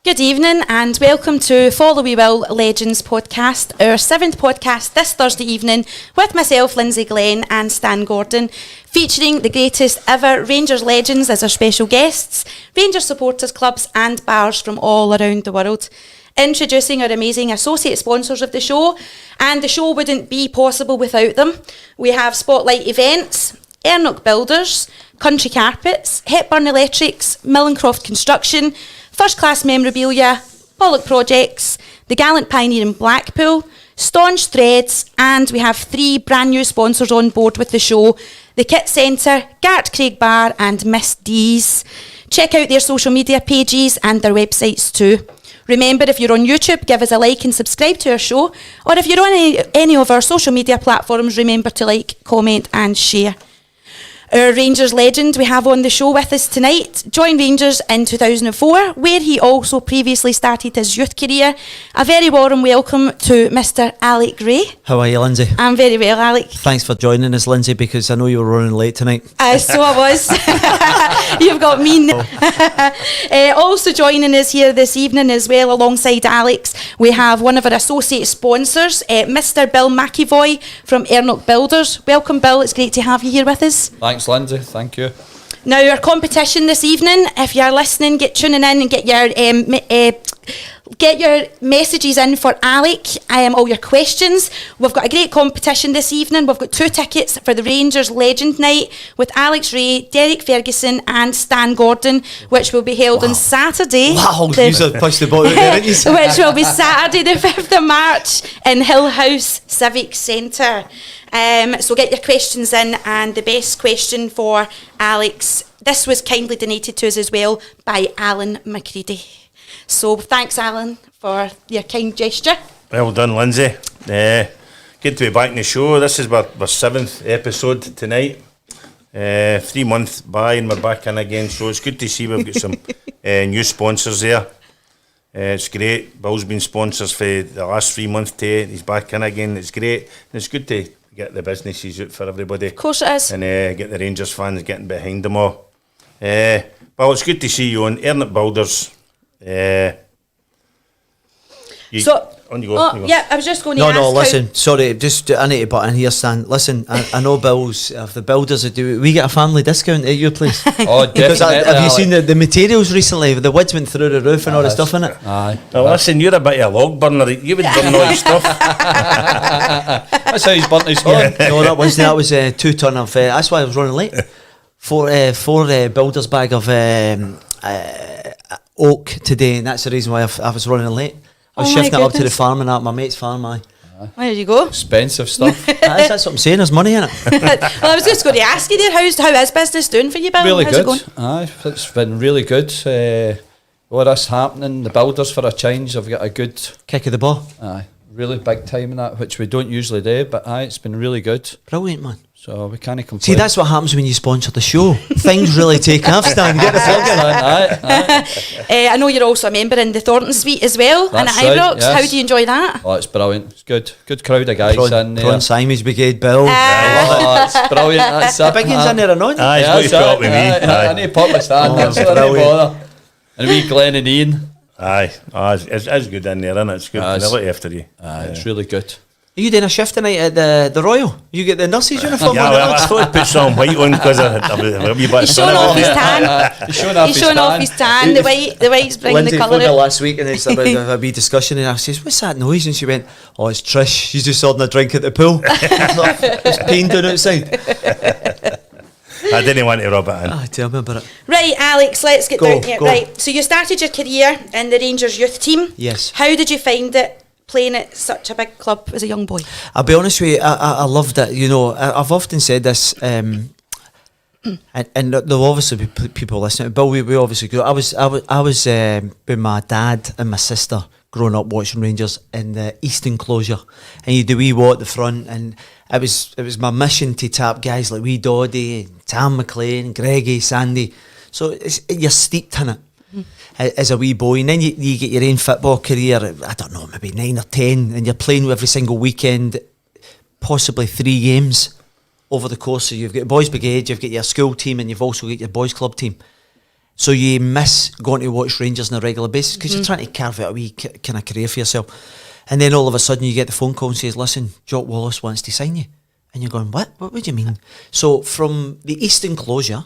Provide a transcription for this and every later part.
Good evening and welcome to Follow We Will Legends podcast, our 7th podcast this Thursday evening with myself, Lynsey Glenn and Stan Gordon, featuring the greatest ever Rangers legends as our special guests, Rangers supporters clubs and bars from all around the world. Introducing our amazing associate sponsors of the show, and the show wouldn't be possible without them. We have Spotlight Events, Ernock Builders, Country Carpets, Hepburn Electrics, Millencroft Construction, First Class Memorabilia, Pollock Projects, The Gallant Pioneer in Blackpool, Staunch Threads, and we have 3 brand new sponsors on board with the show, The Kit Centre, Gart Craig Bar and Miss D's. Check out their social media pages and their websites too. Remember, if you're on YouTube, give us a like and subscribe to our show, or if you're on any of our social media platforms, remember to like, comment and share. Our Rangers legend we have on the show with us tonight joined Rangers in 2004, where he also previously started his youth career. A very warm welcome to Mr. Alex Rae. How are you, Lynsey? I'm very well, Alex. Thanks for joining us, Lynsey, because I know you were running late tonight. So I was. You've got me. Also joining us here this evening as well, alongside Alex, we have one of our associate sponsors, Mr. Bill McEvoy from Ernock Builders. Welcome, Bill. It's great to have you here with us. Thanks, Lynsey. Thank you. Now, our competition this evening, if you're listening, get tuning in and get your messages in for Alec, all your questions. We've got a great competition this evening. We've got 2 tickets for the Rangers Legend Night with Alex Rae, Derek Ferguson and Stan Gordon, which will be held on Saturday. Wow, you pushed the ball out there, didn't you? Which will be Saturday the 5th of March in Hill House Civic Centre. So get your questions in, and the best question for Alex, this was kindly donated to us as well by Alan McCready. So thanks, Alan, for your kind gesture. Well done, Lynsey. Good to be back in the show. This is our 7th episode tonight. 3 months by and we're back in again, so it's good to see we've got some new sponsors there. It's great. Bill's been sponsors for the last 3 months too. He's back in again. It's great. And it's good to get the businesses out for everybody. Of course it is. And get the Rangers fans getting behind them all. Well, it's good to see you on Ernock Builders. On you go. Yeah, I was just going to ask. No, listen, sorry, I need to butt in here, Stan. Listen, I know Bills, if the builders are do, we get a family discount at your place. Oh, definitely. Because have you seen the materials recently? The wood went through the roof and all the stuff in it. Aye. Well, listen, you're a bit of a log burner. You would burn all your stuff. That's how he's burnt his home. No, that was 2 ton of. That's why I was running late. 4 builders bag of oak today, and that's the reason why I was running late. I was shifting it up to the farm and at my mate's farm. There you go. Expensive stuff. That's what I'm saying, there's money in it. Well, I was just going to ask you there, how is business doing for you, Bill? Really How's good. it going? Aye, it's been really good. All this happening, the builders for a change, I've got a good Kick of the ball. Aye, really big time in that, which we don't usually do, but aye, it's been really good. Brilliant, man. So we can't complain. See, that's what happens when you sponsor the show. Things really take off, Stan. Get the plug in. Aye. I know you're also a member in the Thornton Suite as well, and at That's right, Ibrox. yes. How do you enjoy that? Oh, it's brilliant. It's good. Good crowd of guys in there. Prawn Simon's Brigade, Bill. Oh, it's brilliant. That's it. Big one's in there or not? Aye, he's got to put up with me. I need to pop my stand. That's what I need to bother. And we Glenn and Ian. Aye, it's good in there, isn't it? It's good quality after you. It's really good. Are you doing a shift tonight at the Royal? You get the nurse's uniform Yeah, on well, I thought I'd put some white on because a wee bit He's showing off his tan. He's showing off his tan. The white's bringing Lindsay the colour phoned her out. last week and it's about a wee discussion and I says, what's that noise? And she went, oh, it's Trish. She's just ordering a drink at the pool. It's pain down outside. I didn't want to rub it in. Tell me about it. Right, Alex, let's get down to it. Go. Right, so you started your career in the Rangers youth team. Yes. How did you find it playing at such a big club as a young boy? I'll be honest with you, I loved it. You know, I've often said this, and there'll obviously be people listening. But we obviously grew. I was with my dad and my sister growing up watching Rangers in the East Enclosure, and you do wee walk at the front, and it was my mission to tap guys like wee Doddy, Tam McLean, Greggy, Sandy. So you're steeped in it. As a wee boy, and then you get your own football career. I don't know, maybe 9 or 10, and you're playing every single weekend, possibly 3 games over the course. So you've got boys brigade, you've got your school team, and you've also got your boys club team. So you miss going to watch Rangers on a regular basis because you're trying to carve out a wee kind of career for yourself. And then all of a sudden you get the phone call and says, listen, Jock Wallace wants to sign you. And you're going, what? What would you mean? So from the East enclosure,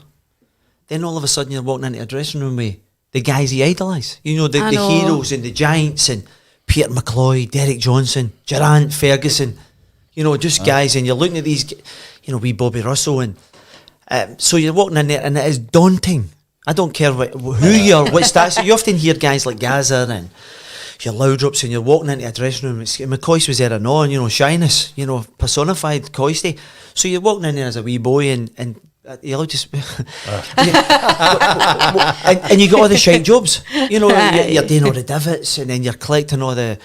then all of a sudden you're walking into a dressing room with the guys you idolise. You know, the heroes and the giants and Peter McCloy, Derek Johnson, Geraint Ferguson. You know, just guys, and you're looking at these, you know, wee Bobby Russell. And so you're walking in there and it is daunting. I don't care who you are, what stats. You often hear guys like Gaza and your Loudrops, and you're walking into a dressing room. McCoist was there and on, you know, shyness, you know, personified Coisty. So you're walking in there as a wee boy and you'll just and you got all the shite jobs, you know. You're doing all the divots, and then you're collecting all the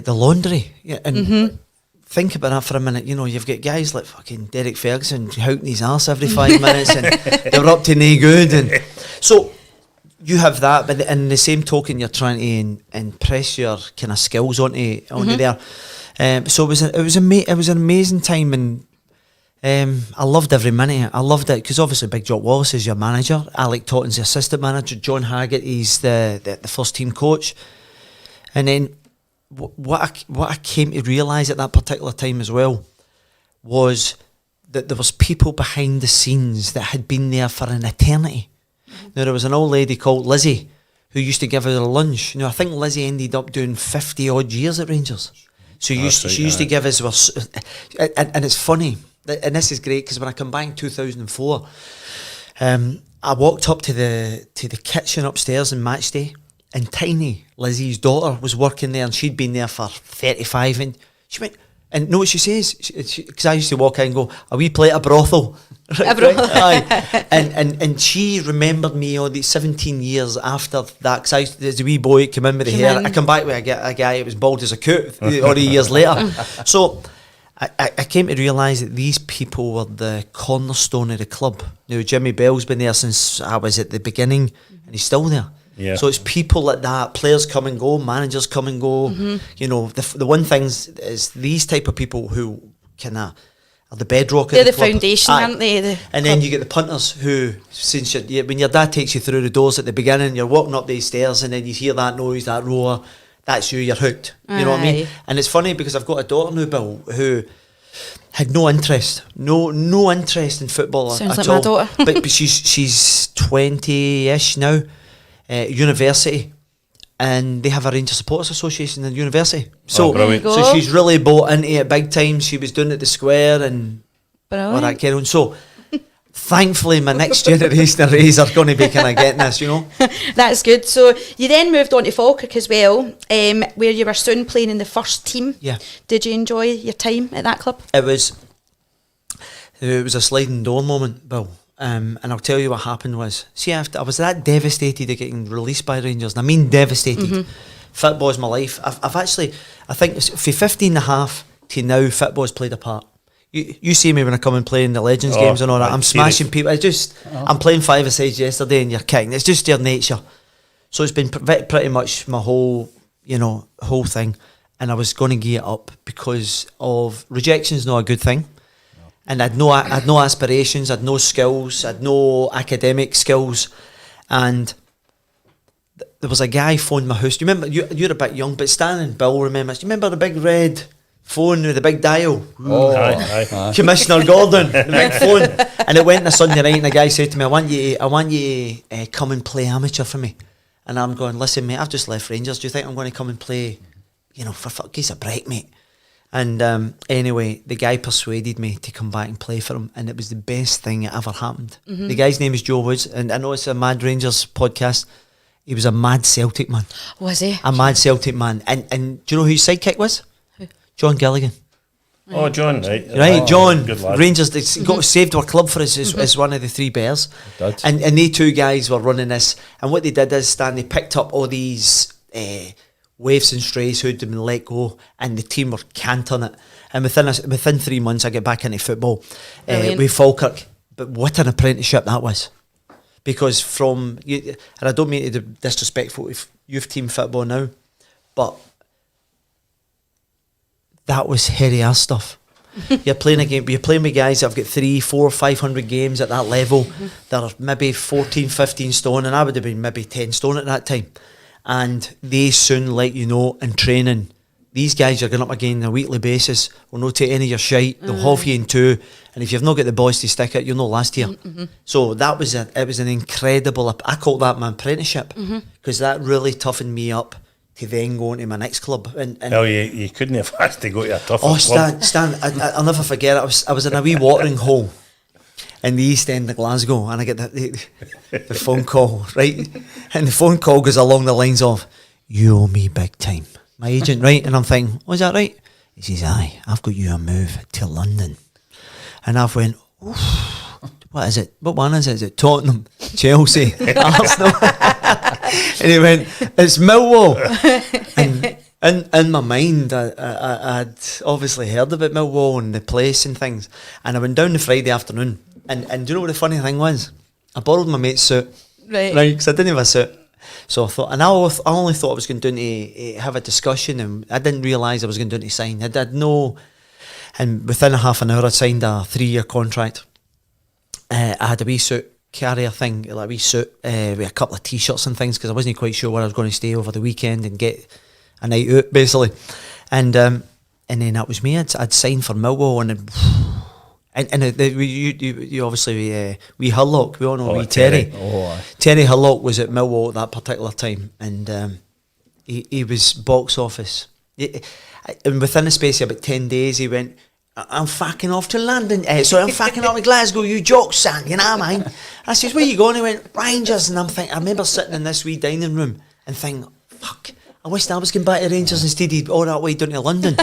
laundry. And think about that for a minute. You know, you've got guys like fucking Derek Ferguson houting his arse every 5 minutes, and they're up to no good. And so you have that, but in the same token, you're trying to impress your kind of skills onto there. So it was an amazing time, and I loved every minute. I loved it because obviously Big Jock Wallace is your manager, Alec Totten's the assistant manager, John Haggart he's the first team coach, and then what I came to realise at that particular time as well was that there was people behind the scenes that had been there for an eternity. Now there was an old lady called Lizzie who used to give us a lunch. You know, I think Lizzie ended up doing 50 odd years at Rangers. So she used to give us, and it's funny, and this is great because when I come back in 2004, I walked up to the kitchen upstairs in match day, and Tiny, Lizzie's daughter, was working there, and she'd been there for 35, and she went, and know what she says? Because I used to walk in and go, a wee plate of brothel. A brothel. Aye. And she remembered me all these 17 years after that, because as a wee boy came in with the hair. I come back with a guy that was bald as a coot all the years later. So I came to realise that these people were the cornerstone of the club. Now, Jimmy Bell's been there since I was at the beginning, and he's still there. Yeah. So it's people like that, players come and go, managers come and go. You know, the one thing is these type of people who kind of are the bedrock They're of the the club. foundation, aren't they? And then you get the punters who, since when your dad takes you through the doors at the beginning, you're walking up these stairs and then you hear that noise, that roar, that's you're hooked. You know what I mean? And it's funny because I've got a daughter now, Bill, who had no interest in football Sounds at like all. my daughter. but she's 20-ish now, university, and they have a Rangers Supporters Association in university. So, brilliant. so she's really bought into it big time. She was doing it at the square and all that kind of. So, thankfully, my next generation of Rays are going to be kind of getting this, you know. That's good. So you then moved on to Falkirk as well, where you were soon playing in the first team. Yeah. Did you enjoy your time at that club? It was a sliding door moment, Bill. And I'll tell you what happened was, see, after I was that devastated at getting released by Rangers, and I mean devastated. Football's my life. I've actually, I think for 15 and a half to now, football's played a part. You see me when I come and play in the Legends games and all that. I'm smashing people. I'm playing five-a-sides yesterday and you're kicking. It's just your nature. So it's been pretty much my whole thing. And I was going to gear up because of rejection's not a good thing. And I had no aspirations, I had no skills, I had no academic skills. And there was a guy phoned my house. Do you remember, you're a bit young, but Stan and Bill remember. Do you remember the big red phone with the big dial? Aye. Commissioner Gordon, the big phone. And it went on a Sunday night and the guy said to me, I want you to come and play amateur for me. And I'm going, listen mate, I've just left Rangers. Do you think I'm going to come and play, for fuck, give us a break, mate? And anyway, the guy persuaded me to come back and play for him, and it was the best thing that ever happened. The guy's name is Joe Woods, and I know it's a Mad Rangers podcast. He was a mad Celtic man. Was he? A mad Celtic man. And do you know who his sidekick was? Who? John Gilligan. Oh, John, right. Right, John. Good lad. Rangers, they got saved our club for us as one of the three bears. And they two guys were running this, and what they did is, Stan, they picked up all these waifs and strays who'd been let go, and the team were cantering it. And within 3 months, I get back into football with Falkirk. But what an apprenticeship that was! Because and I don't mean to be disrespectful if youth team football now, but that was hairy ass stuff. You're playing a game. You're playing with guys that have got 300, 400, 500 games at that level. That are maybe 14, 15 stone, and I would have been maybe 10 stone at that time. And they soon let you know in training, these guys are going up again on a weekly basis. Will not take any of your shite. They'll half you in two, and if you've not got the boys to stick it, you'll not last here. So it was an incredible. I call that my apprenticeship, because that really toughened me up to then go into my next club. And Well, you couldn't have asked to go to a tougher oh, club. Stan, I'll never forget it. I was in a wee watering hole in the East End of Glasgow, and I get the phone call, right? And the phone call goes along the lines of, "You owe me big time." My agent, right? And I'm thinking, "Was that right?" He says, "Aye, I've got you a move to London." And I've went, "Oof, what is it? What one is it? Is it Tottenham, Chelsea, Arsenal?" And he went, "It's Millwall." And in my mind, I'd obviously heard about Millwall and the place and things. And I went down the Friday afternoon. And do you know what the funny thing was? I borrowed my mate's suit. Right. Because I didn't have a suit. So I thought, and I only thought I was going down to have a discussion, and I didn't realise I was going down to sign. I did know, and within a half an hour I'd signed a 3-year contract. I had a wee suit carrier thing, like a wee suit with a couple of t-shirts and things, because I wasn't quite sure where I was going to stay over the weekend and get a night out, basically. And then that was me. I'd signed for Millwall, you obviously wee Hurlock, we all know wee Terry. Terry Hurlock was at Millwall at that particular time, and he was box office. And within the space of about 10 days, he went, "I'm fucking off to London. I'm fucking off to Glasgow, you joke, son, you know what I mean?" I says, "Where you going?" He went, "Rangers." And I'm thinking, I remember sitting in this wee dining room and thinking, fuck, I wish I was going back to Rangers instead of all that way down to London.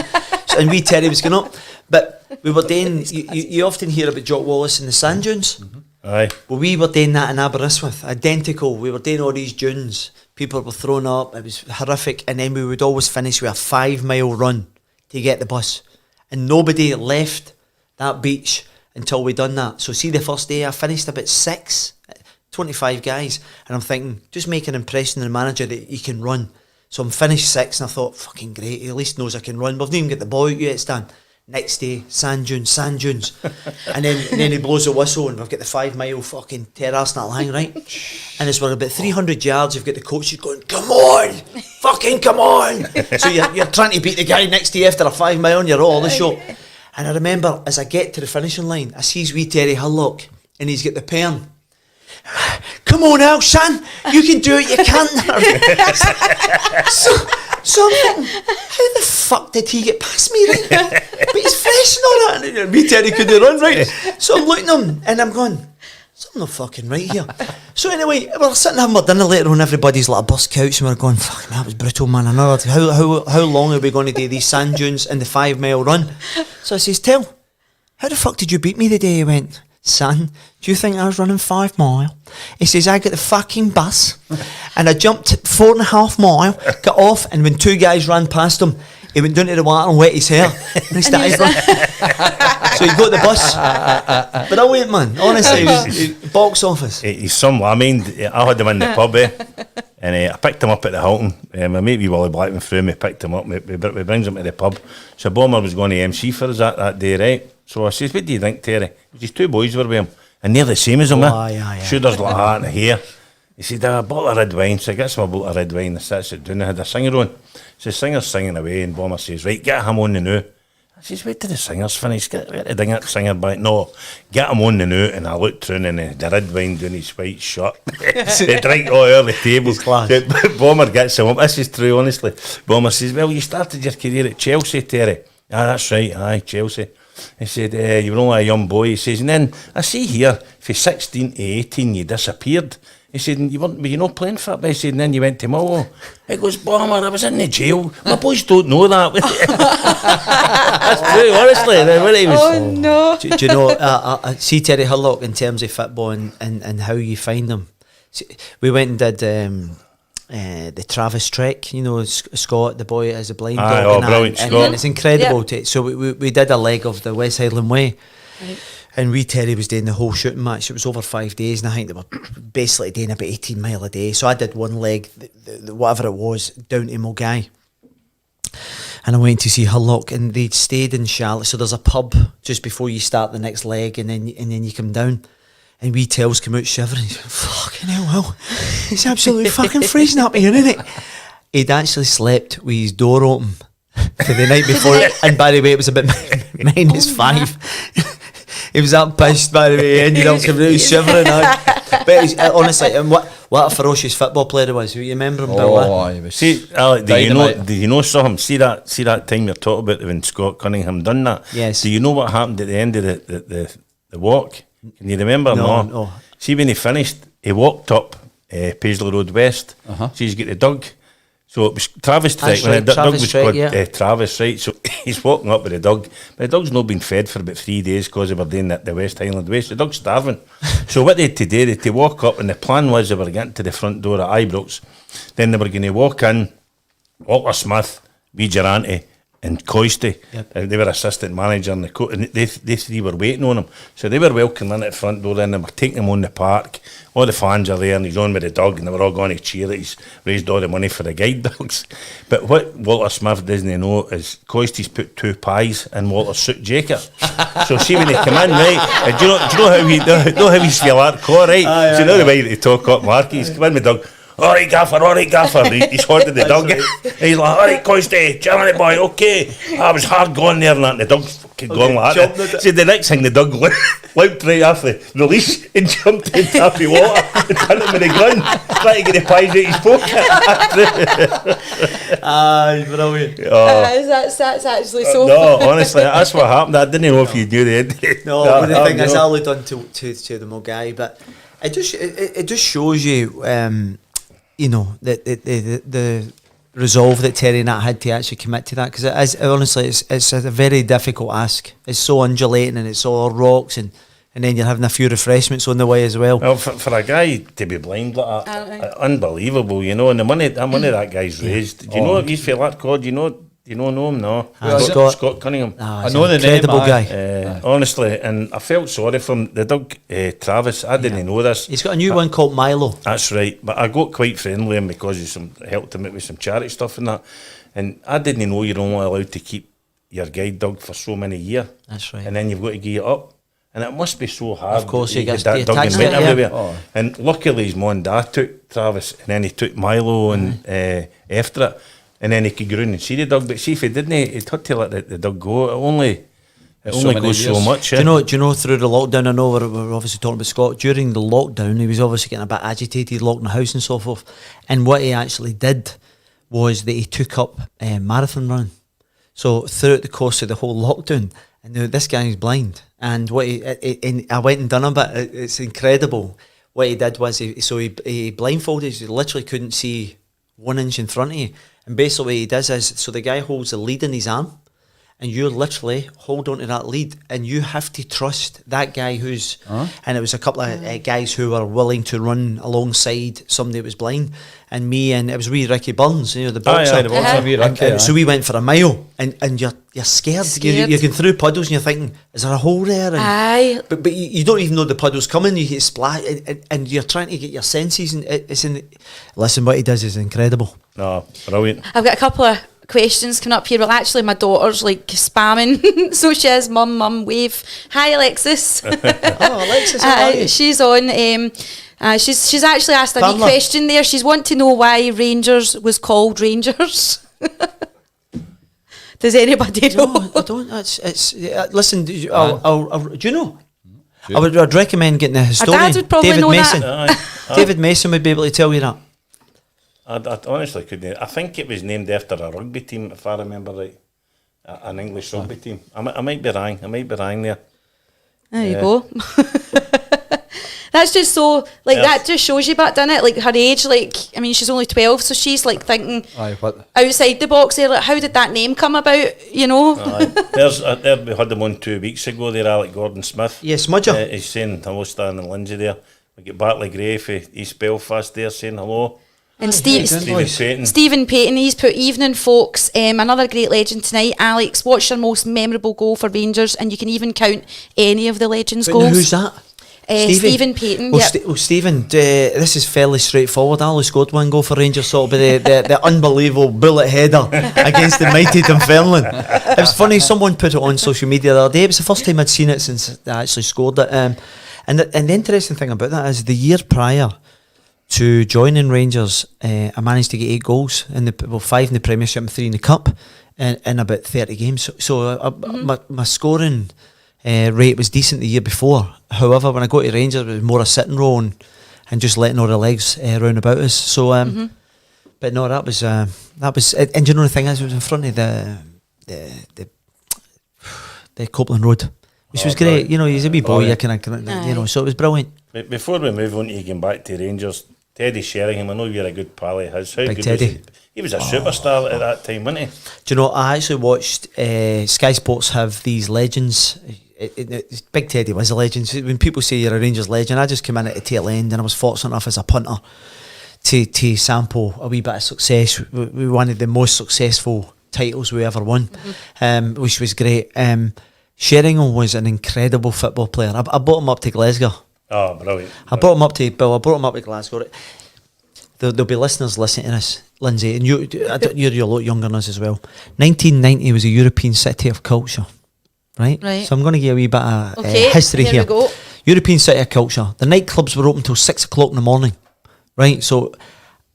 And wee Terry was going up. But we were doing, you often hear about Jock Wallace and the sand dunes. Aye. Well, we were doing that in Aberystwyth, identical. We were doing all these dunes. People were thrown up. It was horrific. And then we would always finish with a 5-mile run to get the bus. And nobody left that beach until we done that. So see, the first day I finished about 6, 25 guys. And I'm thinking, just make an impression on the manager that you can run. So I'm finished 6, and I thought, fucking great, he at least knows I can run. We've not even got the ball out yet, Stan. Next day, sand dunes. and then he blows the whistle, and we've got the 5-mile fucking terrace and that line, right? And as we're about 300 yards, you've got the coaches going, "Come on, fucking come on." So you're trying to beat the guy next to you after a 5-mile, and you're all the shot. And I remember, as I get to the finishing line, I sees wee Terry Hurlock, and he's got the pen. "Come on now, son, you can do it, you can't." so I'm thinking, how the fuck did he get past me, right? But he's fresh and all that. And me Terry couldn't run, right? So I'm looking at him and I'm going, something not fucking right here. So anyway, we're sitting having our dinner later on everybody's like a bus couch, and we're going, fuck, that was brutal, man. I know, how long are we going to do these sand dunes and the 5-mile run? So I says, "Tell, how the fuck did you beat me the day?" He went, "Son, do you think I was running 5 mile?" He says, "I got the fucking bus and I jumped 4.5 mile, got off, and when 2 guys ran past him, he went down to the water and wet his hair and he started running." So he got the bus. But I went, man, honestly, it was box office. He's some, I mean, I had him in the pub, and I picked him up at the Hilton. My mate, wee Wally Blackman, through me, picked him up. We brings him to the pub. So Bomber was going to MC for us that day, right? So I says, "What do you think, Terry?" These 2 boys were with him, and they're the same as him. Aye. Shoulders like that and hair. He said, "A bottle of red wine." So I gets him a bottle of red wine. I sits it down. I had a singer on. So the singer's singing away, and Bomber says, "Right, get him on the new." I says, "Wait till the singer's finished. Get the ding at the singer back." "No, get him on the new." And I looked through, and the red wine down his white shirt. They drink all over the table. Bomber gets him up. This is true, honestly. Bomber says, "Well, you started your career at Chelsea, Terry." "Ah, that's right. Aye, Chelsea." He said, "You were only a young boy." He says, "And then I see here, from 16 to 18, you disappeared." He said, were you not playing football?" He said, "And then you went to Millwall." He goes, "Bomber, I was in the jail. My boys don't know that." That's true, honestly. Oh no. Do you know, I see Terry Hurlock in terms of football and how you find them. See, we went and did the Travis Trek, you know, Scott, the boy as a blind dog. Oh, brilliant, Scott. And it's incredible. Yep. So we did a leg of the West Highland Way. Right. And wee Terry was doing the whole shooting match. It was over 5 days, and I think they were basically doing about 18 mile a day. So I did one leg, whatever it was, down to Mulgai. and I went to see Hullock, and they'd stayed in Charlotte. So there's a pub just before you start the next leg, and then you come down. And wee Tells come out shivering. He's like, fucking hell, Will. It's absolutely fucking freezing up here, isn't it? He'd actually slept with his door open for the night before. And by the way, it was about -5. He was up pissed, by the way. He ended up coming out shivering. But he's, honestly, and what a ferocious football player he was. You remember him, Bill? He was See, Alec, do you know something? See that time you're talking about when Scott Cunningham done that? Yes. Do you know what happened at the end of the walk? Can you remember? No. See, when he finished, he walked up Paisley Road West. So he's got the dog. So it was Travis Trek. When the dog was called Travis, right? So he's walking up with the dog. But the dog's not been fed for about 3 days because they were doing the West Highland Waste. The dog's starving. So what they had to do, they had to walk up, and the plan was they were getting to the front door at Ibrox. Then they were going to walk in, Walter Smith, Wee Durante, and Coisty. They were assistant manager, and they three were waiting on him. So they were welcoming in at the front door, and they were taking him on the park. All the fans are there, and he's on with the dog, and they were all going to cheer that he's raised all the money for the guide dogs. But what Walter Smith doesn't know is Coisty's put 2 pies in Walter's suit jacket. So see when he come in, right? Do you know how he's feel hardcore, right? So you know the way they talk up Marky, he's come in with the dog. All right, Gaffer. He's holding the dog. He's like, all right, Coisty, Germany boy, okay. I was hard going there and that. And the dog's fucking going like that. So the next thing, the dog leapt right off the leash and jumped in happy water and turned him in the ground, trying to get the pies out his pocket. Brilliant. That's actually so No, honestly, that's what happened. I didn't know if you knew the end. No, but the thing is, I'll lead on to the Mogai, but it just shows you, you know, the resolve that Terry and Nat had to actually commit to that, because it is, honestly, it's a very difficult ask. It's so undulating and it's all rocks, and then you're having a few refreshments on the way as well. Well, for a guy to be blind like that, unbelievable, you know, and the money that guy's raised. Do you know he's feel that called? You know him? No. Scott Cunningham. I know the incredible guy. Honestly, and I felt sorry for him. The dog, Travis, I didn't know this. He's got a new one called Milo. That's right. But I got quite friendly with him because helped him out with some charity stuff and that. And I didn't know you're only allowed to keep your guide dog for so many years. That's right. And then you've got to give it up. And it must be so hard. Of course, you get that dog and went everywhere. Oh. And luckily his mum and dad took Travis, and then he took Milo and after it. And then he could go around and see the dog. But see, if he didn't, he'd had to let the dog go. It only goes so much. Do you know through the lockdown, I know we're obviously talking about Scott, during the lockdown he was obviously getting a bit agitated, locked in the house and so forth, and what he actually did was that he took up marathon run. So throughout the course of the whole lockdown, and now this guy is blind, and I went and done a bit. It's incredible. What he did was he blindfolded, he literally couldn't see 1 inch in front of you. And basically what he does is, so the guy holds the lead in his arm, and you literally hold on to that lead, and you have to trust that guy who's, and it was a couple of guys who were willing to run alongside somebody that was blind, and me, and it was wee Ricky Burns, you know, the boxer. So we went for a mile, and you're scared. You're going through puddles and you're thinking, is there a hole there? And, but you don't even know the puddle's coming, you get splashed, and you're trying to get your senses, and listen, what he does is incredible. No, brilliant. I've got a couple of questions coming up here. Well, actually, my daughter's like spamming, so she is. Mum, wave. Hi, Alexis. Alexis, how are you? She's on. She's actually asked a wee question there. She's want to know why Rangers was called Rangers. Does anybody know? No, I don't. Listen, do you know? I would recommend getting a historian. Our dad would probably David know Mason. that. David Mason would be able to tell you that. I honestly couldn't. I think it was named after a rugby team, if I remember right. An English rugby team. I might be wrong. There. There you go. That's just so, like, that just shows you back, doesn't it? Like, her age, like, I mean, she's only 12, so she's, like, thinking outside the box there, like, how did that name come about, you know? There we had them on 2 weeks ago there, Alec Gordon-Smith. Yes, Smudger. He's saying hello, Stan and Lynsey there. We get Bartley Gray for East Belfast there saying hello. And Stephen Payton, he's put evening folks, another great legend tonight. Alex, what's your most memorable goal for Rangers? And you can even count any of the legends' goals. Who's that? Stephen Payton. Well, Yep. Stephen, this is fairly straightforward. I only scored one goal for Rangers, so it'll be the unbelievable bullet header against the mighty Dunfermline. It was funny, someone put it on social media the other day. It was the first time I'd seen it since I actually scored it. And the interesting thing about that is the year prior to joining Rangers, I managed to get 8 goals, 5 in the Premiership and 3 in the Cup in about 30 games. So my scoring rate was decent the year before. However, when I got to Rangers, it was more a sitting row and just letting all the legs round about us. So, but no, that was, and you know the thing is, it was in front of the Copeland Road, which was great. You know, he's a wee boy, you know, so it was brilliant. Before we move on to getting back to Rangers, Teddy Sheringham, I know you're a good pal of his. How Big good Teddy. was he? He was a superstar at that time, wasn't he? Do you know, I actually watched Sky Sports have these legends. Big Teddy was a legend. When people say you're a Rangers legend, I just came in at the tail end, and I was fortunate enough as a punter to sample a wee bit of success. We won one of the most successful titles we ever won, which was great. Sheringham was an incredible football player. I brought him up to Glasgow. Oh, brilliant. I brought him up to Glasgow. There'll be listeners listening to this, Lynsey, and you're a lot younger than us as well. 1990 was a European city of culture, right? So I'm going to give you a wee bit of history here. We go. European city of culture. The nightclubs were open till 6 o'clock in the morning, right? So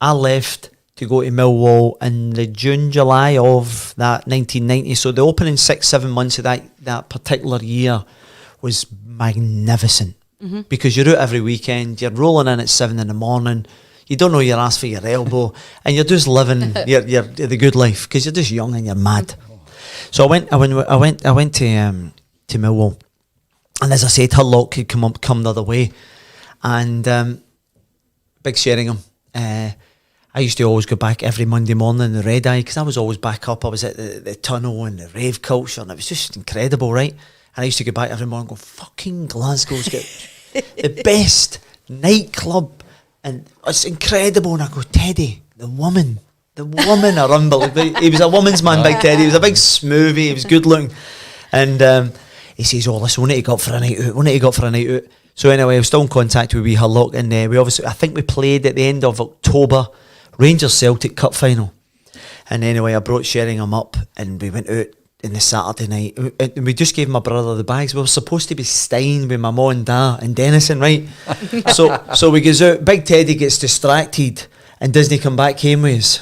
I left to go to Millwall in the June, July of that 1990. So the opening 6-7 months of that particular year was magnificent, because you're out every weekend, you're rolling in at 7 in the morning, you don't know your ass for your elbow, and you're just living your the good life, because you're just young and you're mad. So I went to Millwall, and as I said, her lot could come the other way, and Big Sheringham. I used to always go back every Monday morning in the Red Eye, because I was always back up. I was at the tunnel and the rave culture, and it was just incredible, right? And I used to go back every morning and go, fucking Glasgow's got the best nightclub, and it's incredible. And I go, Teddy, the women are unbelievable. He was a woman's man, Big Teddy. He was a big smoothie. He was good looking. And he says, oh, listen, we need to go up for a night out. So anyway, I was still in contact with Hull Lock, and I think we played at the end of October, Rangers Celtic Cup final. And anyway, I brought Sheringham up, and we went out in the Saturday night, and we just gave my brother the bags. We were supposed to be staying with my mum and dad in Denison, right? so we goes out, Big Teddy gets distracted and doesn't come back home with us.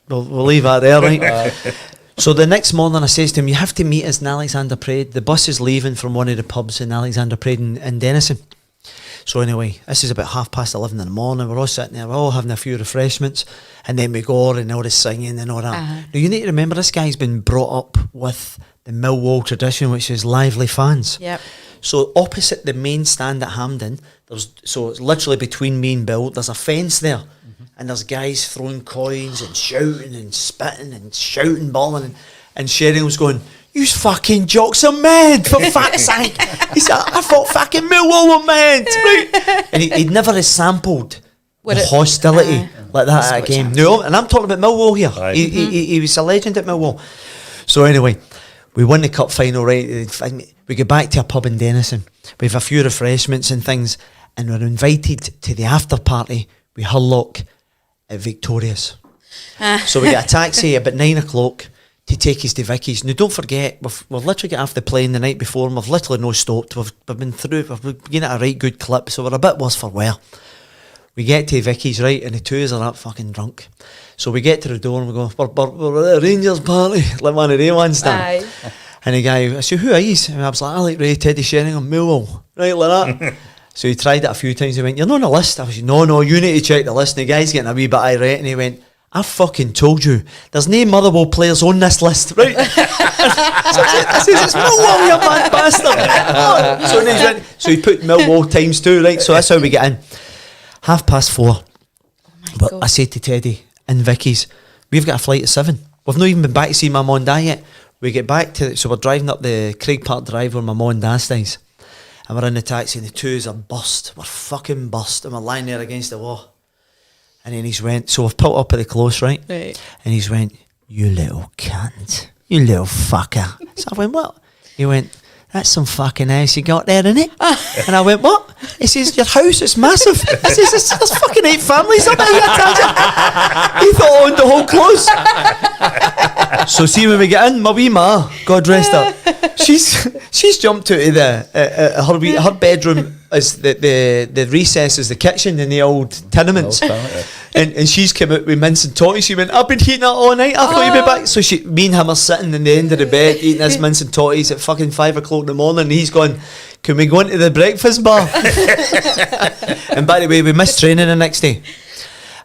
We'll leave that there, right? So the next morning I says to him, you have to meet us in Alexander Parade. The bus is leaving from one of the pubs in Alexander Parade in Denison. So anyway, this is about 11:30 in the morning. We're all sitting there, we're all having a few refreshments, and then we go on and all the singing and all that. Now you need to remember, this guy's been brought up with the Millwall tradition, which is lively fans. Yep. So opposite the main stand at Hampden, so it's literally between me and Bill, there's a fence there, and there's guys throwing coins and shouting and spitting and shouting, bawling, and Sheringham's going, you fucking jocks are mad, for fuck's sake. He said, I thought fucking Millwall were mad, right? And he'd never have sampled the hostility like that at a game. No, and I'm talking about Millwall here. He was a legend at Millwall. So anyway, we won the cup final, right? We go back to a pub in Denison. We have a few refreshments and things, and we're invited to the after party with Hull Lock at Victoria's. So we get a taxi about 9 o'clock to take us to Vicky's. Now don't forget, we've literally got off the plane the night before, and we've literally no stopped. We've been at a right good clip, so we're a bit worse for wear. We get to Vicky's, right, and the two of us are up fucking drunk. So we get to the door and we go, we're at a Rangers party, like one of the ones done. And the guy, I said, who are you? And I was like, Alex Rae, Teddy Sheringham, Millwall, right, like that. So he tried it a few times. He went, you're not on the list. I was like, no, you need to check the list. And the guy's getting a wee bit irate, and he went, I fucking told you, there's no Motherwell players on this list, right? So I says, it's Millwall, you mad bastard. So he put Millwall times 2, right? So that's how we get in. 4:30. But I said to Teddy and Vicky's, we've got a flight at 7. We've not even been back to see my mum and dad yet. We get back so we're driving up the Craig Park Drive where my mum and dad stays. And we're in the taxi, and the twos are burst. We're fucking burst. And we're lying there against the wall. And then he's went, so we've pulled up at the close, right? And he's went, you little cunt, you little fucker. So I went, what? He went, that's some fucking house you got there, innit? And I went, what? He says, your house is massive. I says, there's fucking 8 families up there, you tangent. He thought I owned the whole close. So see, when we get in, my wee ma, God rest her, she's jumped out of her bedroom as the recess is the kitchen in the old tenements. And she's come out with mince and totties. She went, I've been heating that all night, I thought you'd be back. So me and him are sitting in the end of the bed eating this mince and totties at fucking 5 o'clock in the morning, and he's gone, can we go into the breakfast bar? And by the way, we missed training the next day,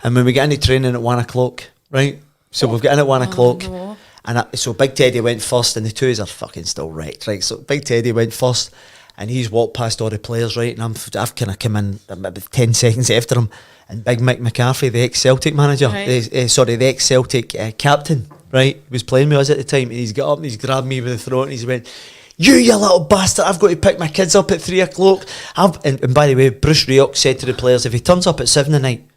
and when we get into training at 1 o'clock, right, so we've got in at 1 o'clock. No. And so Big Teddy went first, and the twos are fucking still wrecked, right? So Big Teddy went first, and he's walked past all the players, right? And I've kind of come in maybe 10 seconds after him. And Big Mick McCarthy, the ex-Celtic manager, right. the ex-Celtic captain, right, was playing with us at the time, and he's got up and he's grabbed me by the throat and he's went, you little bastard, I've got to pick my kids up at 3 o'clock. And by the way, Bruce Rioch said to the players, if he turns up at 7 at night,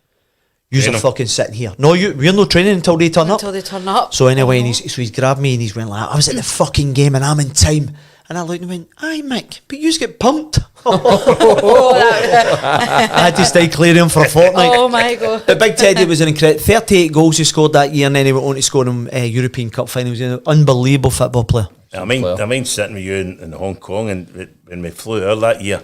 you're fucking sitting here. No, we're not training until they turn up. So anyway, he's grabbed me and he's went like, I was at the fucking game and I'm in time. And I looked and went, aye, Mick, but you get pumped. I had to stay clearing for a fortnight. Oh my God. But Big Teddy was an incredible, 38 goals he scored that year, and then he went on to score in European Cup finals. He was an unbelievable football player. I mean sitting with you in Hong Kong, and when we flew out that year,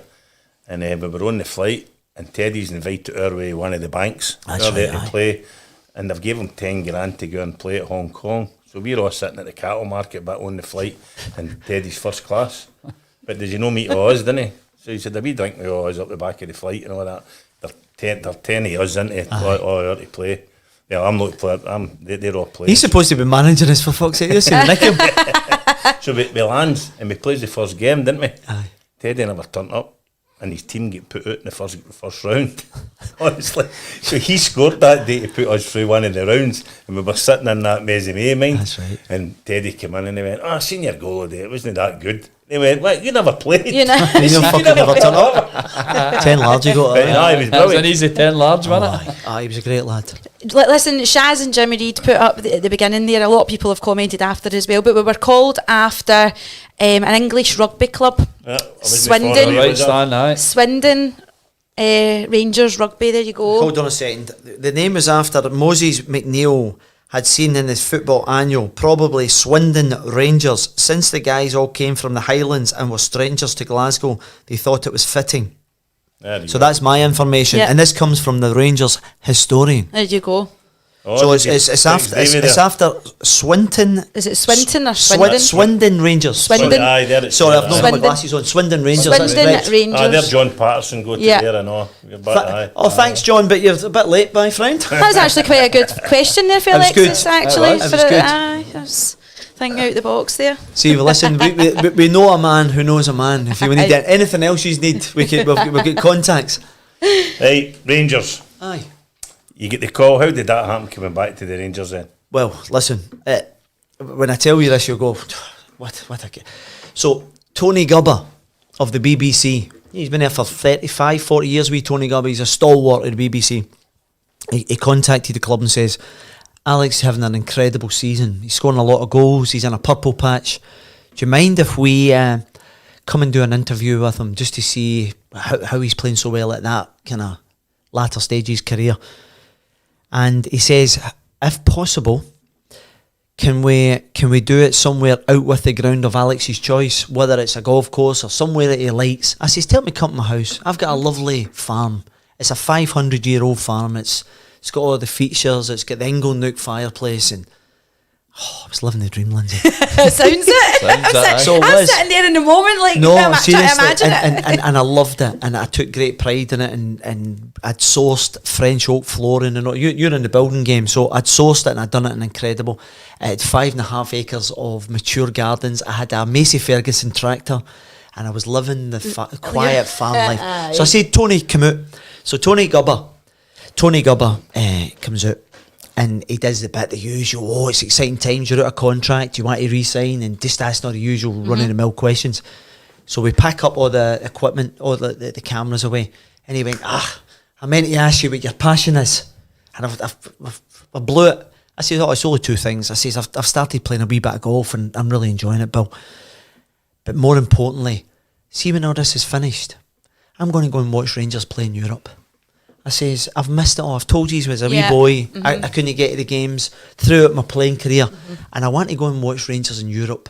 and we were on the flight, and Teddy's invited our way one of the banks. That's there right, to play, and they've gave him 10 grand to go and play at Hong Kong. So we're all sitting at the cattle market back on the flight, and Teddy's first class. But did you know meet Oz, didn't he? So he said, a wee drink with Oz up the back of the flight and all that. They're 10 of us into all out to play. Yeah, I'm not a player. They're all playing. He's supposed to be managing us, for fuck's sake. You're saying nick him. So we lands and we plays the first game, didn't we? Aye. Teddy never turned up, and his team get put out in the first round. Honestly, so he scored that day to put us through one of the rounds, and we were sitting in that mezzanine of mine. That's right. And Teddy came in and he went, I seen your goal today, it wasn't that good. They went, what, you never played? You know. You don't fucking never turn up. 10 large you got. But no, he was That was an brilliant. easy 10 large, wasn't it? He was a great lad. Listen, Shaz and Jimmy Reid put up at the beginning there, a lot of people have commented after as well, but we were called after an English rugby club. Yeah, I wasn't Swindon. following you, Right, was I? Stan, aye. Swindon Rangers Rugby, there you go. Hold on a second. The name was after Moses McNeil had seen in his football annual, probably Swindon Rangers. Since the guys all came from the Highlands and were strangers to Glasgow, they thought it was fitting. There you So go. that's my information, Yeah. and this comes from the Rangers historian. There you go. Oh, So did you it's text after David it's there? after Swinton. Is it Swinton or Swindon? Swindon Rangers. Swindon. Aye, there it's Sorry, I've there, not aye. got my Swindon. glasses on. Swindon Rangers. Swindon that's correct. Rangers. There's John Patterson go to Yeah. there, I know. You're back, aye. Thanks, John, but you're a bit late, my friend. That was actually quite a good question there for It was Alexis, good. actually. It was for good. I was thinking out the box there. See, listen, we know a man who knows a man. If you need anything else you need, we've got contacts. Right, Rangers. Aye. You get the call. How did that happen coming back to the Rangers then? Well, listen, when I tell you this, you'll go, what a... So, Tony Gubber of the BBC, he's been there for 35, 40 years with Tony Gubber, he's a stalwart at the BBC. He contacted the club and says, Alex is having an incredible season. He's scoring a lot of goals, he's in a purple patch. Do you mind if we come and do an interview with him just to see how he's playing so well at that kind of latter stage of his career? And he says, if possible, can we do it somewhere out with the ground of Alex's choice, whether it's a golf course or somewhere that he likes? I says, tell me, come to my house. I've got a lovely farm. It's a 500-year-old farm. It's got all the features. It's got the Inglenook fireplace, and I was living the dream, Lynsey. Sounds it. Sounds it, So I'm Liz, sitting there in the moment, like, no, trying to seriously, imagine it. and I loved it, and I took great pride in it, and I'd sourced French oak flooring, and all. You're in the building game, so I'd sourced it and I'd done it in incredible. I had 5.5 acres of mature gardens. I had a Massey Ferguson tractor, and I was living the quiet farm life. So I said, Tony, come out. So Tony Gubber comes out. And he does the bit, the usual, oh, it's exciting times, you're out of contract, you want to re-sign, and just ask all the usual run-of-the-mill questions. So we pack up all the equipment, all the cameras away, and he went, I meant to ask you what your passion is. And I blew it. I said, it's only two things. I says, I've started playing a wee bit of golf, and I'm really enjoying it, Bill. But more importantly, see when all this is finished, I'm going to go and watch Rangers play in Europe. I says, I've missed it all. I've told you as a wee boy, I couldn't get to the games throughout my playing career. And I want to go and watch Rangers in Europe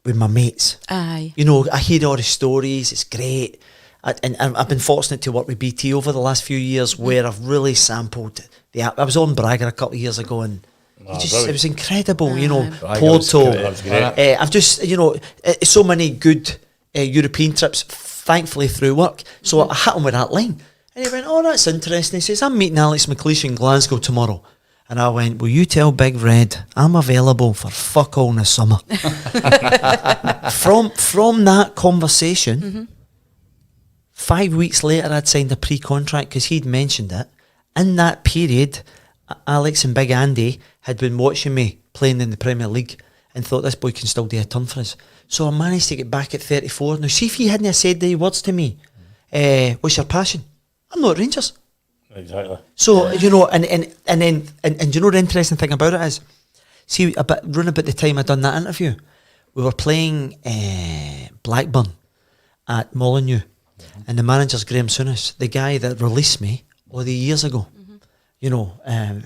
with my mates. Aye. You know, I hear all the stories, it's great. And I've been fortunate to work with BT over the last few years where I've really sampled I was on Braga a couple of years ago and it was incredible, you know, Braga Porto. was great. I've just, you know, so many good European trips, thankfully through work. So I hit him with that line. And he went, oh, that's interesting. He says, I'm meeting Alex McLeish in Glasgow tomorrow. And I went, will you tell Big Red I'm available for fuck all in the summer? From that conversation, 5 weeks later I'd signed a pre-contract because he'd mentioned it. In that period, Alex and Big Andy had been watching me playing in the Premier League and thought this boy can still do a turn for us. So I managed to get back at 34. Now see if he hadn't said the words to me, what's your passion? I'm not Rangers. Exactly. So, you know, and you know the interesting thing about it is, see, round about the time I done that interview, we were playing Blackburn at Molineux, and the manager's Graham Souness, the guy that released me all the years ago. You know. And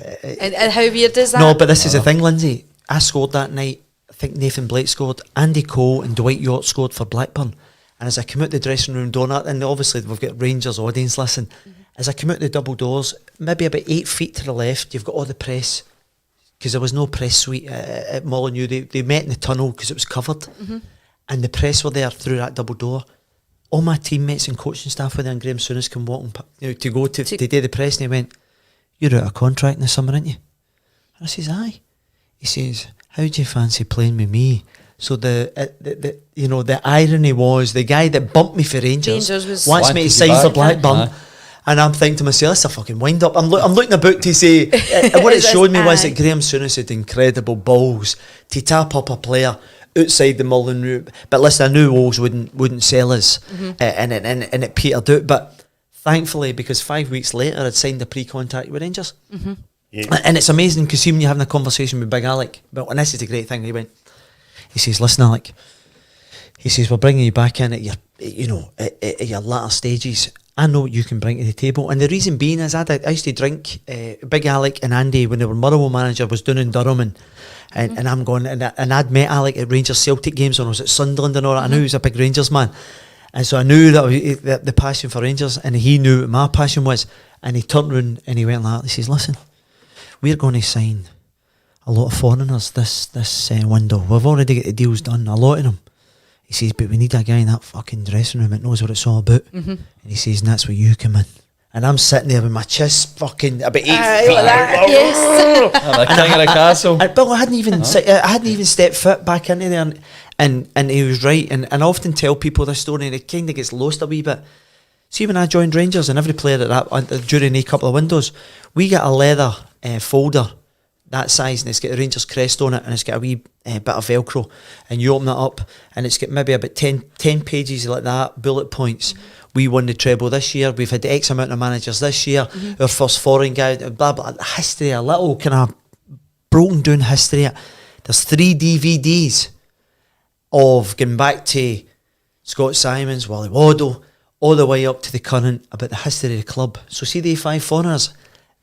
how weird is that? No, but this is the thing, Lynsey. I scored that night. I think Nathan Blake scored. Andy Cole and Dwight York scored for Blackburn. And as I come out the dressing room door, and obviously we've got Rangers audience listen, as I come out the double doors, maybe about 8 feet to the left, you've got all the press, because there was no press suite at Molineux. They met in the tunnel because it was covered, and the press were there through that double door. All my teammates and coaching staff were there, and Graham Souness come walking, you know, to go to do the press, and he went, "You're out of contract in the summer, aren't you?" And I says, "Aye." He says, "How do you fancy playing with me?" So the you know, the irony was the guy that bumped me for Rangers wants me to sign for Blackburn, and I'm thinking to myself, "That's a fucking wind up." I'm looking about to say, what it showed me was that Graham Souness had incredible balls to tap up a player outside the Molineux. But listen, I knew Wolves wouldn't sell us, and it petered out. But thankfully, because 5 weeks later I'd signed a pre-contract with Rangers, and it's amazing because even you're having a conversation with Big Alec, and this is the great thing. He says, "Listen, Alec," he says, "we're bringing you back in at your, you know, at your latter stages. I know what you can bring to the table." And the reason being is I used to drink. Big Alec and Andy, when they were Motherwell manager, was down in Durham, and I'm going, and I'd met Alec at Rangers Celtic games when I was at Sunderland and all that. I knew he was a big Rangers man, and so I knew that the passion for Rangers, and he knew what my passion was. And he turned around and he went like that. He says, "Listen, we're going to sign a lot of foreigners this window. We've already got the deals done, a lot of them." He says, "But we need a guy in that fucking dressing room that knows what it's all about." And he says, "And that's where you come in." And I'm sitting there with my chest fucking about 8 feet. Yes. The king of the castle. But I hadn't even stepped foot back into there, and he was right. And I often tell people this story, and it kind of gets lost a wee bit. See, when I joined Rangers, and every player during a couple of windows, we got a leather folder that size, and it's got a Rangers crest on it, and it's got a wee bit of Velcro, and you open it up, and it's got maybe about 10 pages like that, bullet points. We won the treble this year, we've had X amount of managers this year, our first foreign guy, blah blah, history, a little kind of broken down history. There's 3 DVDs of going back to Scott Simons, Wally Waddle, all the way up to the current, about the history of the club. So see the 5 foreigners.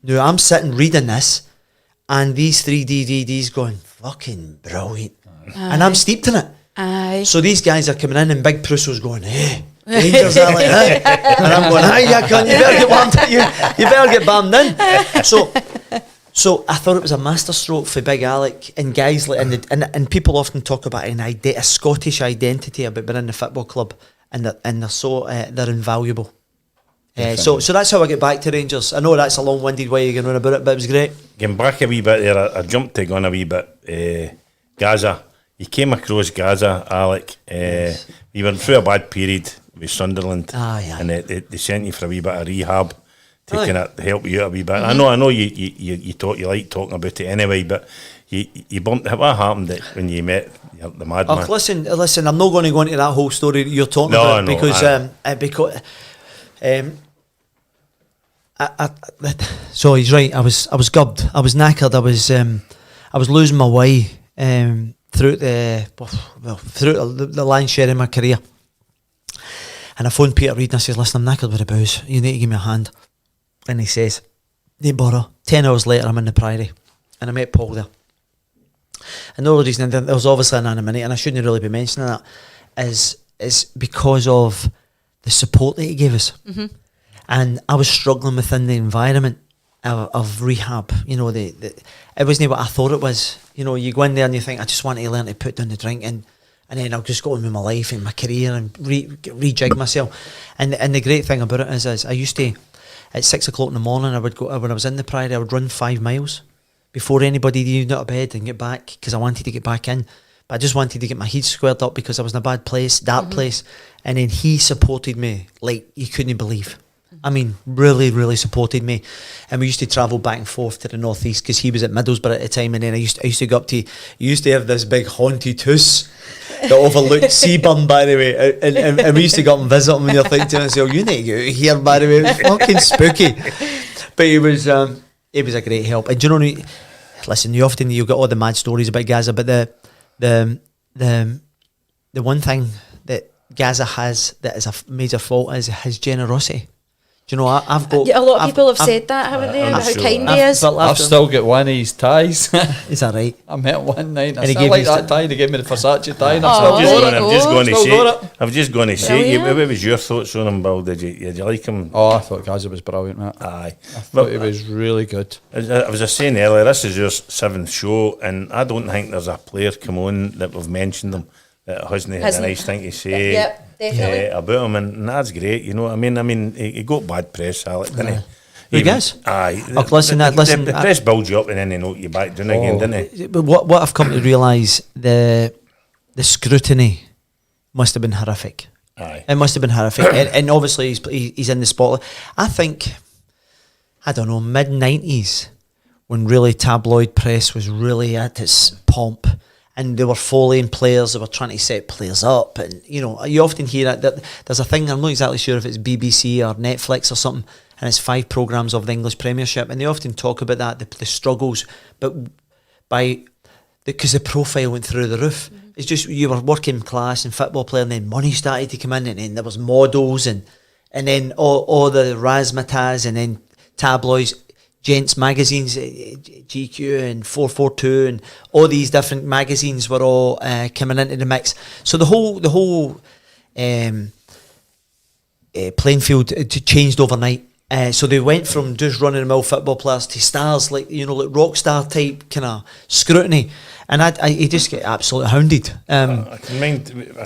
Now I'm sitting reading this, and these 3 DVDs going, fucking brilliant. And I'm steeped in it. Aye. So these guys are coming in, and Big Prusso's going, "Hey, Rangers are like that." And I'm going, "Aye, you can't, you better get bammed in. You better get bammed in." So I thought it was a masterstroke for Big Alec and guys like, and people often talk about a Scottish identity about being in the football club, and they're so they're invaluable. So that's how I get back to Rangers. I know that's a long-winded way of going on about it, but it was great. Getting back a wee bit there, I jumped to go on a wee bit. Gaza. You came across Gaza, Alec. You were through a bad period with Sunderland. And they sent you for a wee bit of rehab to kind of help you out a wee bit. I know you like talking about it anyway, but you bumped. What happened when you met the madman? Listen, I'm not going to go into that whole story that you're talking about, because so he's right. I was gubbed. I was knackered. I was losing my way. throughout the lion's share of my career. And I phoned Peter Reid and I says, listen, I'm knackered with the booze. You need to give me a hand. And he says, don't bother. 10 hours later, I'm in the Priory. And I met Paul there. And the only reason, there was obviously an anonymity, and I shouldn't really be mentioning that, is because of the support that he gave us. Mm-hmm. And I was struggling within the environment of rehab. You know, it wasn't what I thought it was. You know, you go in there and you think, I just want to learn to put down the drink, and then I'll just go on with my life and my career and rejig myself. And the great thing about it is I used to, at 6 o'clock in the morning, I would go, when I was in the Priory, I would run 5 miles before anybody even out of bed and get back, because I wanted to get back in. But I just wanted to get my head squared up because I was in a bad place, dark place. And then he supported me like you couldn't believe. I mean, really, really supported me. And we used to travel back and forth to the northeast because he was at Middlesbrough at the time. And then I used to go up to, you used to have this big haunted house that overlooked Seaburn, by the way. And we used to go up and visit him, and you're thinking to yourself, you need to get out of here, by the way. It was fucking spooky. But he was a great help. And do you know, listen, you get all the mad stories about Gaza, but the one thing that Gaza has that is a major fault is his generosity. Do you know, I've got... Yeah, a lot of people have said that, haven't they, about how kind he is. I've still got one of his ties. Is that right? I met him one night and I he still like that tie. They gave me the Versace tie. And I'm just going to say, what was your thoughts on him, Bill? Did you like him? Oh, I thought Gaza was brilliant, mate. Aye. I thought he was really good. I was saying earlier, this is your 7th show, and I don't think there's a player come on that we've mentioned him that hasn't had a nice thing to say. Yep. Definitely. About him, and that's great. You know what I mean? He got bad press, Alex, didn't he? He does. Aye. Listen, the press builds you up and then they knock you back down again, didn't he? But what I've come to realise, the scrutiny must have been horrific. Aye. It must have been horrific. and obviously he's in the spotlight. I think, I don't know, mid-90s, when really tabloid press was really at its pomp, and they were following players, they were trying to set players up, and you know, you often hear that there's a thing, I'm not exactly sure if it's BBC or Netflix or something, and it's 5 programmes of the English Premiership, and they often talk about that, the struggles, but because the profile went through the roof. It's just, you were working class and football player, and then money started to come in, and then there was models, and then all the razzmatazz, and then tabloids, gents magazines, GQ and 442 and all these different magazines were all coming into the mix. So the whole playing field changed overnight. So they went from just run-of-the-mill football players to stars, like rock star type kind of scrutiny, and he just get absolutely hounded. I can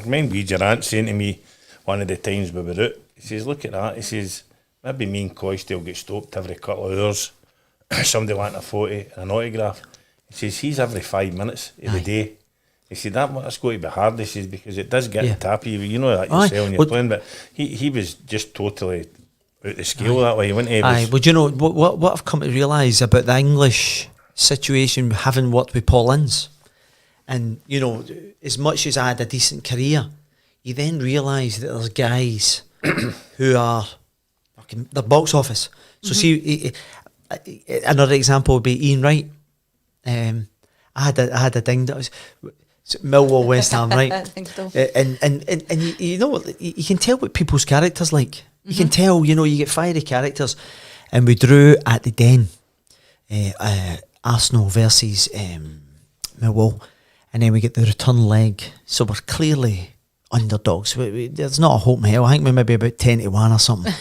mind wee Durant saying to me one of the times we were out, he says, look at that, he says, maybe me and Coisty will get stopped every couple of hours. Somebody wanting a photo and an autograph. He says he's every 5 minutes of the day. He said that's going to be hard. He says because it does get tappy. You know that yourself when you're playing. But he was just totally out the scale that way, wasn't he? Well, do you know what I've come to realise about the English situation, having worked with Paul Ince, and you know, as much as I had a decent career, you then realise that there's guys who are they're box office. So see. Another example would be Ian Wright. I had a ding that was Millwall, West Ham, right? I think so. And you know what, you can tell what people's characters like. You can tell, you get fiery characters. And we drew at the Den, Arsenal versus Millwall, and then we get the return leg. So we're clearly underdogs. There's not a hope in hell. I think we're maybe about 10-1 or something.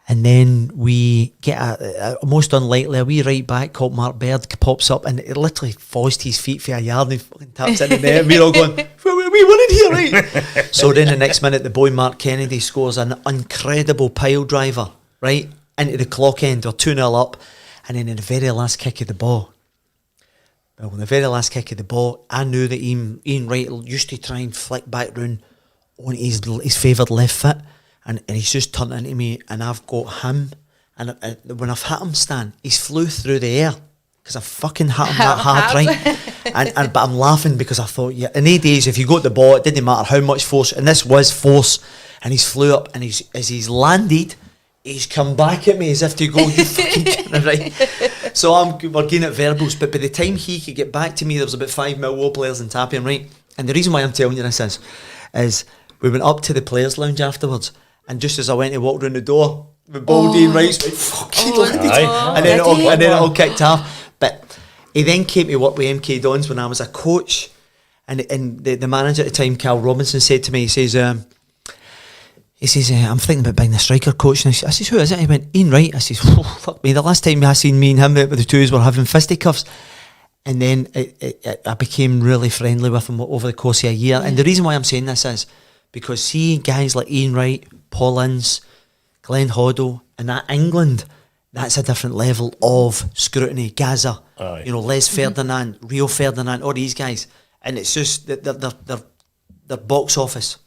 And then we get a most unlikely, a wee right back called Mark Baird pops up, and it literally falls to his feet for a yard, and he fucking taps in the net, and we're all going, we won it here, right? So then the next minute, the boy Mark Kennedy scores an incredible pile driver, right, into the clock end. We're 2-0 up, and then in the very last kick of the ball, I knew that Ian Wright used to try and flick back round on his favoured left foot. And he's just turned into me, and I've got him. And when I've hit him, Stan, he's flew through the air because I fucking hit him that hard, right? But I'm laughing because I thought, in the days, if you got the ball, it didn't matter how much force, and this was force, and he's flew up, and as he's landed, he's come back at me as if to go, you fucking kidding, right? So we're getting at verbals, but by the time he could get back to me, there was about 5 Millwall players in Tapian, right? And the reason why I'm telling you this is we went up to the players' lounge afterwards, and just as I went to walk round the door, with Baldy and Rice went, fucking and then it all kicked off. But he then came to work with MK Dons when I was a coach, and the manager at the time, Cal Robinson, said to me, he says, I'm thinking about being the striker coach. And I says, who is it? He went, Ian Wright. I says, fuck me, the last time I seen me and him out with the twos were having fisticuffs. And then I became really friendly with him over the course of a year. And the reason why I'm saying this is because seeing guys like Ian Wright, Paul Ince, Glenn Hoddle, and that England, that's a different level of scrutiny. Gaza, Les Ferdinand, Rio Ferdinand, all these guys. And it's just their box office.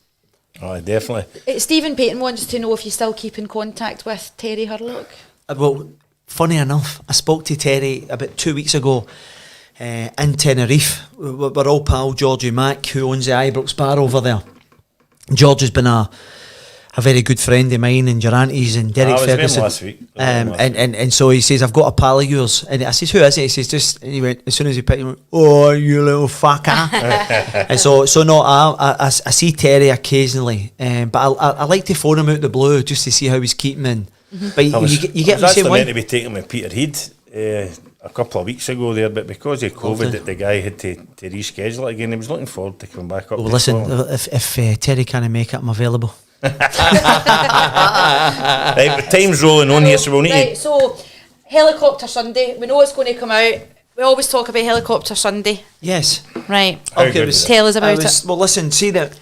Oh, definitely. Stephen Payton wants to know if you still keep in contact with Terry Hurlock. Well, funny enough, I spoke to Terry about 2 weeks ago in Tenerife. We're all pal, Georgie Mack, who owns the Ibrox bar over there. George has been a very good friend of mine, and Durante's and Derek Ferguson. Last week. And so he says, I've got a pal of yours. And I says, who is it? He says, and he went, as soon as he picked him, he went, oh, you little fucker. And so no, I see Terry occasionally, but I like to phone him out the blue just to see how he's keeping in. But you get the same way. I was meant to be taking with Peter Heed a couple of weeks ago there, but because of COVID, the guy had to reschedule it again. He was looking forward to coming back up. Well, listen, if Terry can't make it, I'm available. Right, time's rolling on here, so we'll need So Helicopter Sunday, we know it's going to come out. We always talk about Helicopter Sunday. Yes. Right. Okay, tell us about it. Well, listen, see that.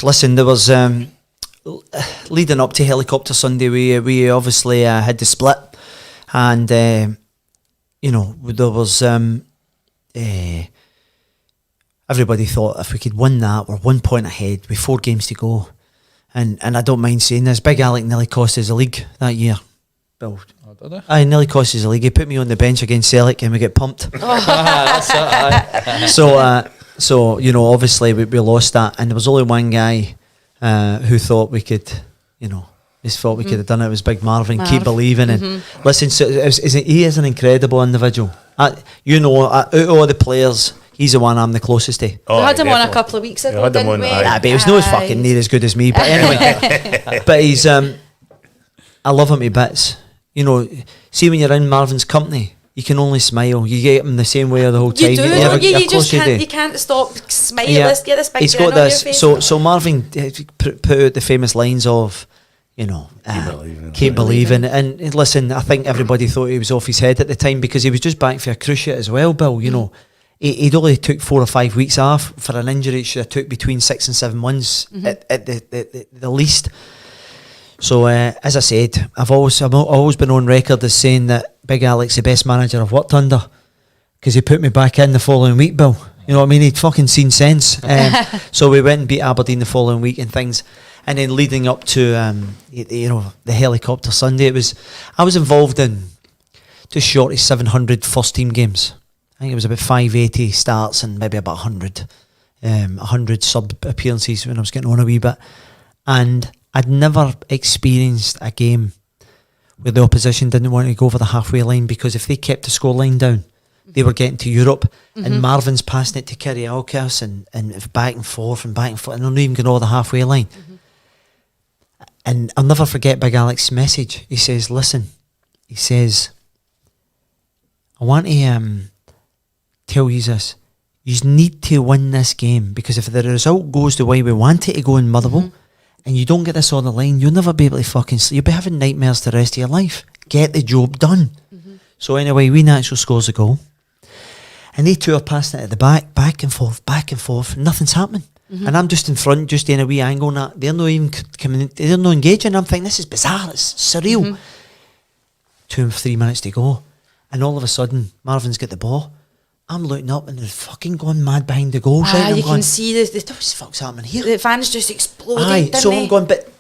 Listen, there was leading up to Helicopter Sunday, we obviously had the split, and there was everybody thought if we could win that, we're 1 point ahead with 4 games to go. And I don't mind saying this, Big Alec nearly cost us the league that year. Bill. Oh, did he? I nearly cost us the league. He put me on the bench against Celtic and we get pumped. That's it, So obviously we lost that, and there was only one guy who thought we could, thought we could have done it. It was Big Marvin. Keep believing. And listen, so he is an incredible individual. Out of all the players, he's the one I'm the closest to. We had him on a couple of weeks ago, didn't we? But he was no fucking near as good as me. But anyway, but he's I love him to bits. See when you're in Marvin's company, you can only smile. You get him the same way the whole time. You do. You just can't. You can't stop smiling. Yeah. Get this big He's grin got on this. your face. So Marvin put out the famous lines of, keep believing. And listen, I think everybody thought he was off his head at the time because he was just back for a cruciate as well, Bill. He'd only took 4 or 5 weeks off for an injury. It should have took between 6 and 7 months at the least. So as I said, I've always been on record as saying that Big Alec's the best manager I've worked under, because he put me back in the following week, Bill. You know what I mean? He'd fucking seen sense. So we went and beat Aberdeen the following week and things. And then leading up to the Helicopter Sunday, I was involved in just short of 700 first team games. I think it was about 580 starts and maybe about 100 sub appearances when I was getting on a wee bit. And I'd never experienced a game where the opposition didn't want to go over the halfway line, because if they kept the scoreline down, they were getting to Europe, and Marvin's passing it to Kiriakis and back and forth, and they're not even going over the halfway line. And I'll never forget Big Alec's message. He says, listen, I want to tell you this. You need to win this game, because if the result goes the way we want it to go in Motherwell, and you don't get this on the line, you'll never be able to fucking sleep. You'll be having nightmares the rest of your life. Get the job done. So anyway, we natural scores a goal, and they two are passing it at the back and forth. Nothing's happening. And I'm just in front, just in a wee angle, and that they're not even coming in, they're not engaging. I'm thinking, this is bizarre, it's surreal. 2 or 3 minutes to go, and all of a sudden Marvin's got the ball. I'm looking up and they're fucking going mad behind the goal. You can see what the fuck's happening here? The fans just exploded. So I'm going, but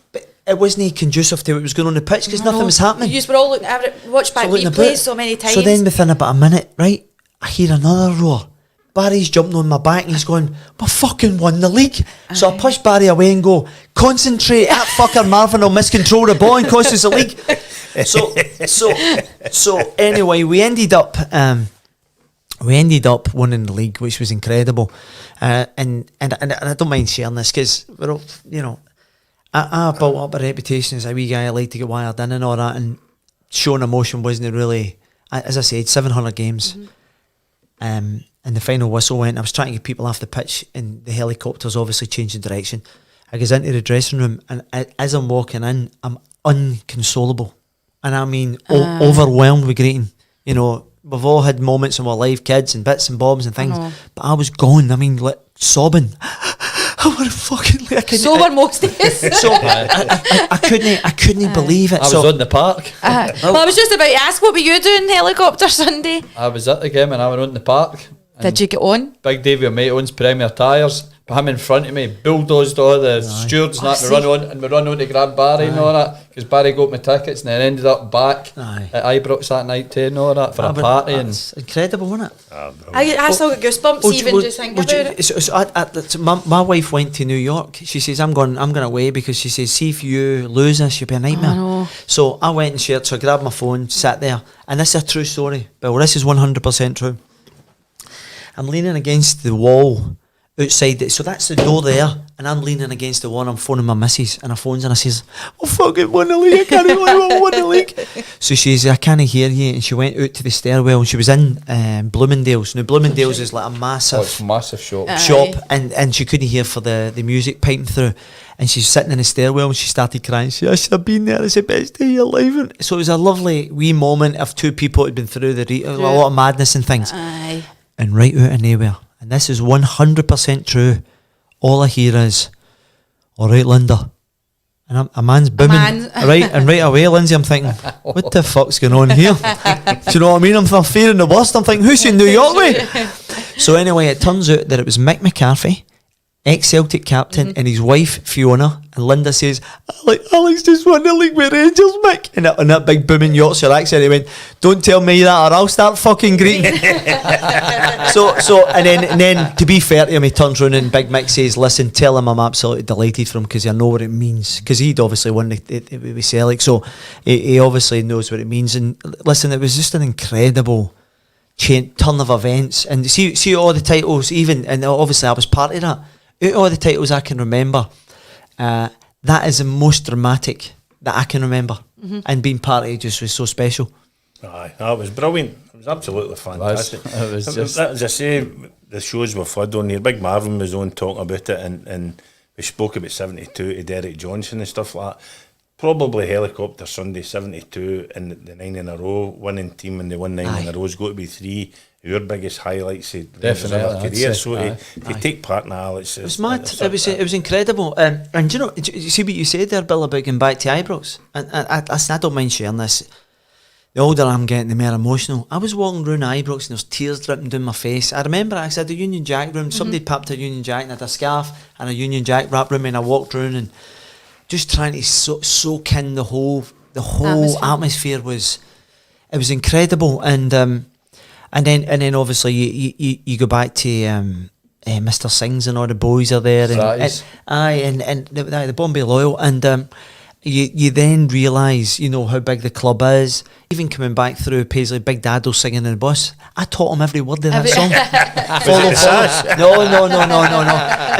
it wasn't conducive to what was going on the pitch, because nothing was happening. You were all looking at it, watched back replays so many times. So then within about a minute, right, I hear another roar. Barry's jumping on my back and he's going, we fucking won the league. So I push Barry away and go, concentrate, that fucker Marvin will miscontrol the ball and cost us the league. So anyway, we ended up winning the league, which was incredible. And I don't mind sharing this because we're all, you know, I built up a reputation as a wee guy. I like to get wired in and all that, and showing emotion wasn't really, as I said, 700 games. And the final whistle went. I was trying to get people off the pitch, and the helicopter's obviously changing direction. I goes into the dressing room, and as I'm walking in, I'm unconsolable, and I mean overwhelmed with greeting. You know, we've all had moments in our life, kids and bits and bobs and things, but I was gone. I mean, like sobbing. I would fucking so were most days. So I couldn't believe it. I was on the park. Well, I was just about to ask, what were you doing helicopter Sunday? I was at the game and I went on the park. Did you get on? Big Davey, my mate, owns Premier Tyres. But him in front of me bulldozed all the stewards and that to run on, and we run on to grab Barry and all that, because Barry got my tickets and then ended up back at Ibrox that night too and all that for a party. And it's incredible, wasn't it? I still got goosebumps even just thinking about it. My wife went to New York. She says, I'm going away, because she says, see if you lose this, you'll be a nightmare. So I went and shared, so I grabbed my phone, sat there, and this is a true story. Bill, this is 100% true. I'm leaning against the wall outside it, so that's the door there, and I'm leaning against the wall. I'm phoning my missus, and I phones and I says, "Oh fucking won the league! I can't believe I won the league." So she says, "I can't hear you," and she went out to the stairwell, and she was in Bloomingdale's. Now Bloomingdale's is like a massive shop, and she couldn't hear for the music piping through, and she's sitting in the stairwell and she started crying. She said, "I should have been there. It's the best day of your life." And so it was a lovely wee moment of two people who'd been through a lot of madness and things. Aye. And right out of nowhere, and this is 100% true, all I hear is, "All right, Linda." And a man's booming, right? And right away, Lynsey, I'm thinking, what the fuck's going on here? Do you know what I mean? I'm fearing the worst. I'm thinking, who's in New York with? So anyway, it turns out that it was Mick McCarthy, ex-Celtic captain, and his wife, Fiona. And Linda says, Alex just won the league with Rangers, Mick. And on that big booming Yorkshire accent, he went, "Don't tell me that or I'll start fucking greeting." And then to be fair to him, he turns around and Big Mick says, "Listen, tell him I'm absolutely delighted for him, because I know what it means." Because he'd obviously won with Celtic, so he obviously knows what it means. And listen, it was just an incredible turn of events. And see all the titles, even, and obviously I was part of that. Out of all the titles I can remember, that is the most dramatic that I can remember. And being part of it just was so special. Aye, that was brilliant. It was absolutely fantastic. It was just, as I say, the shows were flood on here. Big Marvin was on talking about it, and we spoke about 72 to Derek Johnson and stuff like that. Probably Helicopter Sunday 72 and the 9 in a row winning team, and they won 9 in a row has got to be 3 of your biggest highlights of our career. So to take part in Alex, it was mad. It was incredible. And you know, you see what you said there, Bill, about going back to Ibrox. And I don't mind sharing this. The older I'm getting, the more emotional. I was walking around Ibrox and there's tears dripping down my face. I remember I had a Union Jack room. Somebody popped a Union Jack and I had a scarf and a Union Jack wrapped around me, and I walked around and just trying to soak in the whole atmosphere. It was incredible. And then obviously you go back to Mr. Sings and all the boys are there, and the Bombay Loyal, and you then realise, you know, how big the club is. Even coming back through Paisley, Big Dad was singing in the bus. I taught him every word of that song. Follow. No.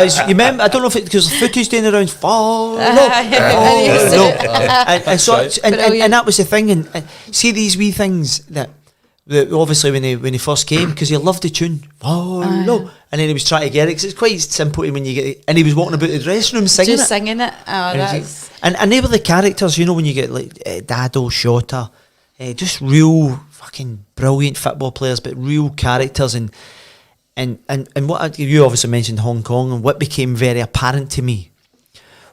You remember? I don't know if it, because the footage doing around. Follow. And that was the thing. And see these wee things that obviously when he first came, because he loved the tune. Follow. And then he was trying to get it, because it's quite simple when you get it. And he was walking about the dressing room singing just singing it. And they were the characters, you know, when you get like Dado, Shota, just real fucking brilliant football players, but real characters. And what you obviously mentioned Hong Kong, and what became very apparent to me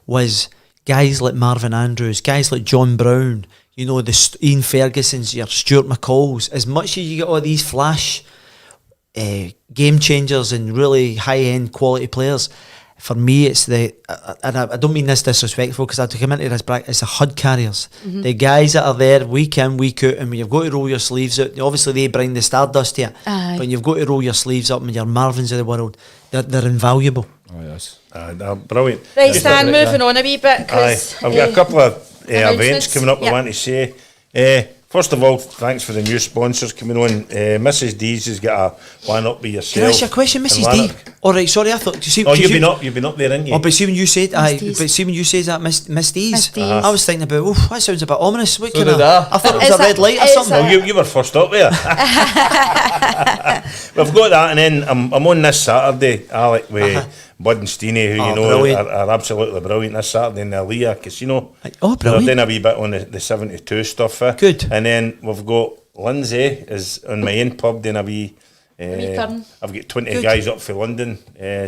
was guys like Marvin Andrews, guys like John Brown, you know, the Ian Fergusons, your Stuart McCalls. As much as you get all these flash game changers and really high-end quality players, For me, it's the, and I don't mean this disrespectful, because I have to come into this bracket, it's the HUD carriers. The guys that are there week in, week out, and when you've got to roll your sleeves out, obviously they bring the stardust to it, but when you've got to roll your sleeves up and your Marvins of the world, they're invaluable. Oh, yes. Brilliant. Right, Stan, moving on a wee bit. 'Cause, I've got a couple of events announcements. coming up I Yep. want to say. First of all, thanks for the new sponsors coming on. Mrs. D's has got a one up with yourself. Can I ask you a question, and Mrs. D? Lanark. All right, sorry, I thought. You see, Oh, you've been up there, haven't you? Oh, but see when you said, D's. but see when you said that, Miss D's, Miss D's. I was thinking about, oof, that sounds a bit ominous. What So kind of? did I. I thought it was It's a red light or it's something. Well, you were first up there. We've got that, and then I'm on this Saturday, Alec, with Bud and Steenie, who Oh, you know brilliant. are absolutely brilliant this Saturday in the Leah Casino. Oh, They're brilliant. doing a wee bit on the 72 stuff. Good. And then we've got Lynsey is on my own pub doing a wee. wee turn. I've got 20 Good. guys up for London,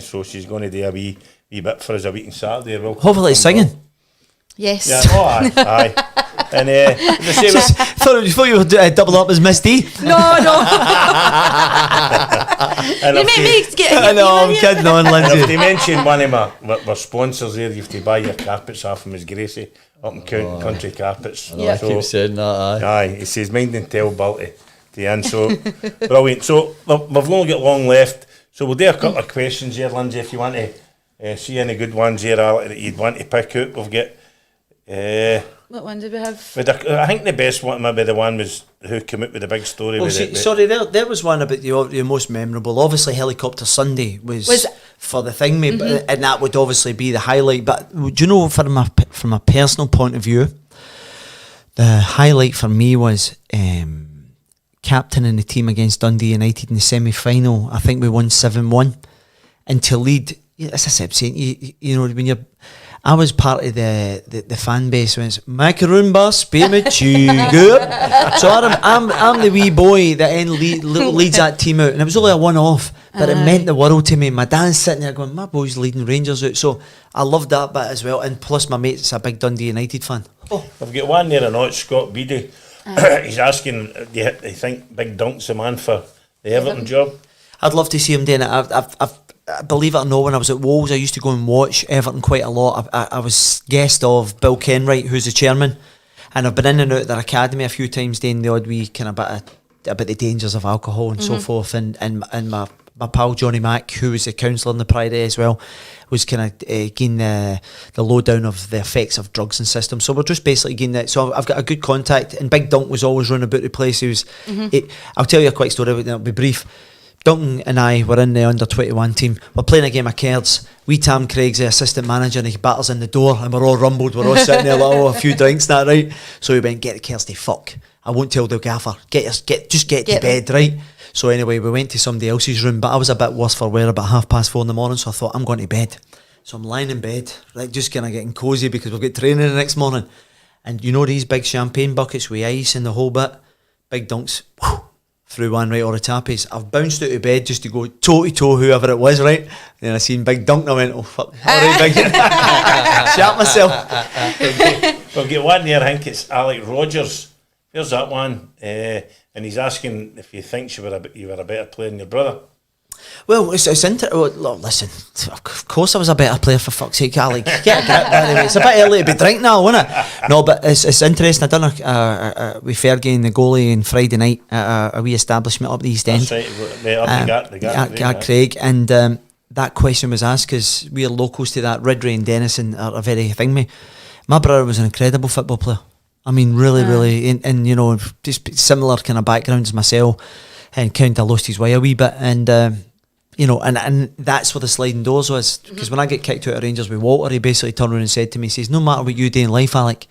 so she's going to do a wee bit for us a week on Saturday. Well, Hopefully it's singing. Yes. Yeah, oh, aye. And the same as Thought you were double up as Miss D. No. and You if make they- me get. I know, I'm you- kidding on, and if Lindsay. they mention one of my sponsors there, you have to buy your carpets off him as Gracie up in Country Carpets. I keep saying that, aye. Aye, he says mind and tell Balti to end. So brilliant. So we've only got long left. So we'll do a couple of questions here, Lindsay, if you want to see any good ones here, Alec, that you'd want to pick out. We've got. What one did we have? I think the best one, maybe the one was who came out with the big story. Well, with see, it, sorry, there was one about the most memorable. Obviously, Helicopter Sunday was for the thing, mate, but, and that would obviously be the highlight. But do you know, from a personal point of view, the highlight for me was captaining the team against Dundee United in the semi-final. I think we won 7-1, and to lead. As I said, saying you know when you're. I was part of the fan base when it's Macaroon Bus, So I'm the wee boy that then leads that team out, and it was only a one-off, but it meant the world to me. My dad's sitting there going, my boy's leading Rangers out, so I loved that bit as well. And plus, my mate's a big Dundee United fan. I've got one there or not, Scott Beattie. He's asking, do you think Big Dunk's the man for the Everton job? I'd love to see him doing it. I've believe it or not, when I was at Wolves, I used to go and watch Everton quite a lot. I was guest of Bill Kenwright, who's the chairman, and I've been in and out of their academy a few times doing the odd wee kind of bit about the dangers of alcohol and so forth. And my pal Johnny Mack, who was the counsellor in the Pride as well, was kind of getting the lowdown of the effects of drugs and systems. So we're just basically getting that. So I've got a good contact, and Big Dunk was always running about the place. He was. I'll tell you a quick story, but it'll be brief. Duncan and I were in the under-21 team. We're playing a game of cards. Wee Tam Craig's the assistant manager, and he batters in the door, and we're all rumbled. We're all sitting there like, a few drinks, that right? So we went, get the Kirsty, fuck. I won't tell the gaffer. Just get to bed, right? So anyway, we went to somebody else's room, but I was a bit worse for wear, about 4:30 in the morning, so I thought, I'm going to bed. So I'm lying in bed, like just kind of getting cosy because we've got training the next morning. And you know these big champagne buckets with ice and the whole bit? Big Dunks, threw one right over the tappies. I've bounced out of bed just to go toe to toe whoever it was, right? And then I seen Big Dunk and I went, oh fuck, alright Big. Shat myself. We'll get one there, I think it's Alex Rogers. Here's that one. And he's asking if you think you were a better player than your brother. Well, it's listen, of course I was a better player, for fuck's sake, Alec. Get a grip, anyway. It's a bit early to be drinking now, isn't it? No, but it's interesting. I done with Fergie and the goalie on Friday night at a wee establishment up the East End. That's right, At Craig, and that question was asked because we are locals to that. Ridley and Denison are a very thing. My brother was an incredible football player. I mean, really, and you know, just similar kind of background as myself, and kind of lost his way a wee bit, and you know, and that's where the sliding doors was. Because when I get kicked out of Rangers with Walter, he basically turned around and said to me, he says, no matter what you do in life, Alec,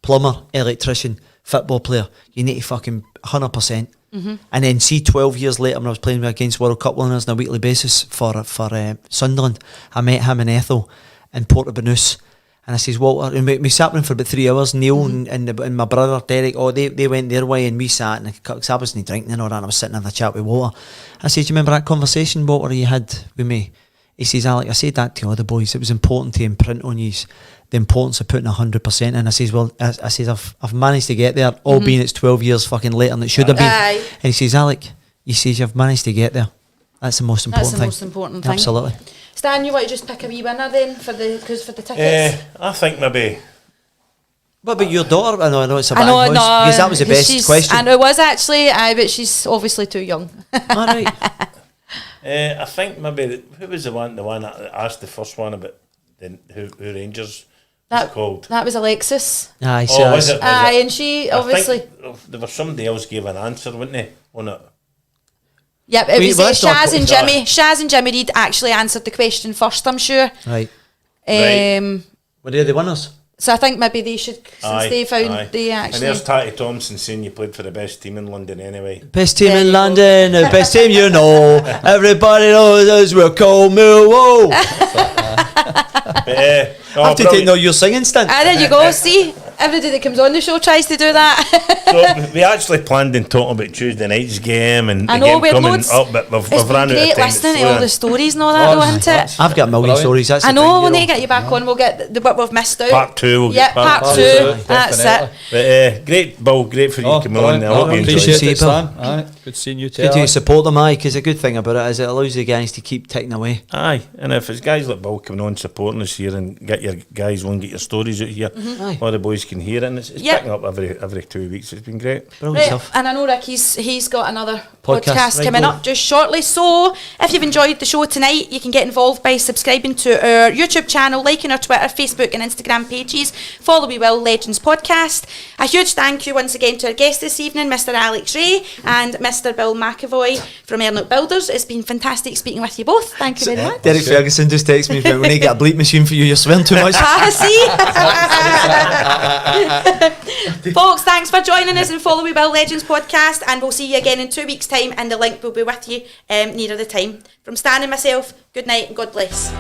plumber, electrician, football player, you need to fucking 100%. And then see 12 years later when I was playing against World Cup winners on a weekly basis for Sunderland, I met him and Ethel in Portabanus. And I says, Walter, and we sat with him for about 3 hours. Neil and my brother Derek, they went their way, and we sat, because I wasn't drinking and all that, and I was sitting having a chat with Walter. I said, do you remember that conversation, Walter, you had with me? He says, Alec, I said that to all the boys. It was important to imprint on you the importance of putting 100% in. I says, well, I says, I've managed to get there, albeit it's 12 years fucking later than it should have been. Aye. And he says, Alec, he says, you've managed to get there. That's the most important thing. That's the most important thing. Absolutely. Stan, you want to just pick a wee winner then for the tickets? I think maybe. What about your daughter? I know it's a I bad know, voice, no, because that was the best question. And it was actually, but she's obviously too young. All right. I think maybe who was the one that asked the first one about who Rangers was called? That was Alexis. Aye, Oh, was it? Aye, and she obviously. I think there was somebody else gave an answer, wasn't they? On it. Yep, it Wait, was well, that's not Shaz and sorry. Jimmy. Shaz and Jimmy Reid actually answered the question first, I'm sure. Right. Right. Were they the winners? So I think maybe they should, since they found they And actually. there's Tatty Thompson saying you played for the best team in London anyway. Best team There in you go. London, the best team you know. Everybody knows us, we're called Millwall. But, I have to take no your singing stunt. Ah, there you go. See, everybody that comes on the show tries to do that. So we actually planned on talking about Tuesday night's game and I the know, game we're coming loads. up, but we've It's ran been out of great time. listening to all the stories and all that, though, isn't it? I've got a million Brilliant. stories. That's I the know, thing, we'll you need to get you back on. We'll get the bit we've missed out. Part 2 we'll Yeah, get back. part to. 2. That's Definitely. it. But great, Bill, great for you Oh, coming on. I hope you enjoyed appreciate it. it, Stan. Aye, good seeing you too. Good to Alex. support them, aye, because the good thing about it is it allows the guys to keep ticking away. Aye, and if it's guys like Bill coming on supporting us here and get your guys on, get your stories out here, Aye. all the boys can hear it, and it's Yep. picking up every 2 weeks. It's been great. Brilliant Right, stuff. and I know Rick, he's got another Podcast. podcast Right, coming go. up just shortly. So if you've enjoyed the show tonight, you can get involved by subscribing to our YouTube channel, liking our Twitter, Facebook and Instagram pages. Follow We Will Legends Podcast. A huge thank you once again to our guest this evening, Mr. Alex Rae and Mr. Bill McAvoy from Ernock Builders. It's been fantastic speaking with you both. Thank you very much. Derek Ferguson just texted me, when I get a bleep machine for you, you're swearing too much. See? Folks, thanks for joining us and Follow We Will Legends Podcast, and we'll see you again in 2 weeks' time, and the link will be with you nearer the time. From Stan and myself, good night and God bless.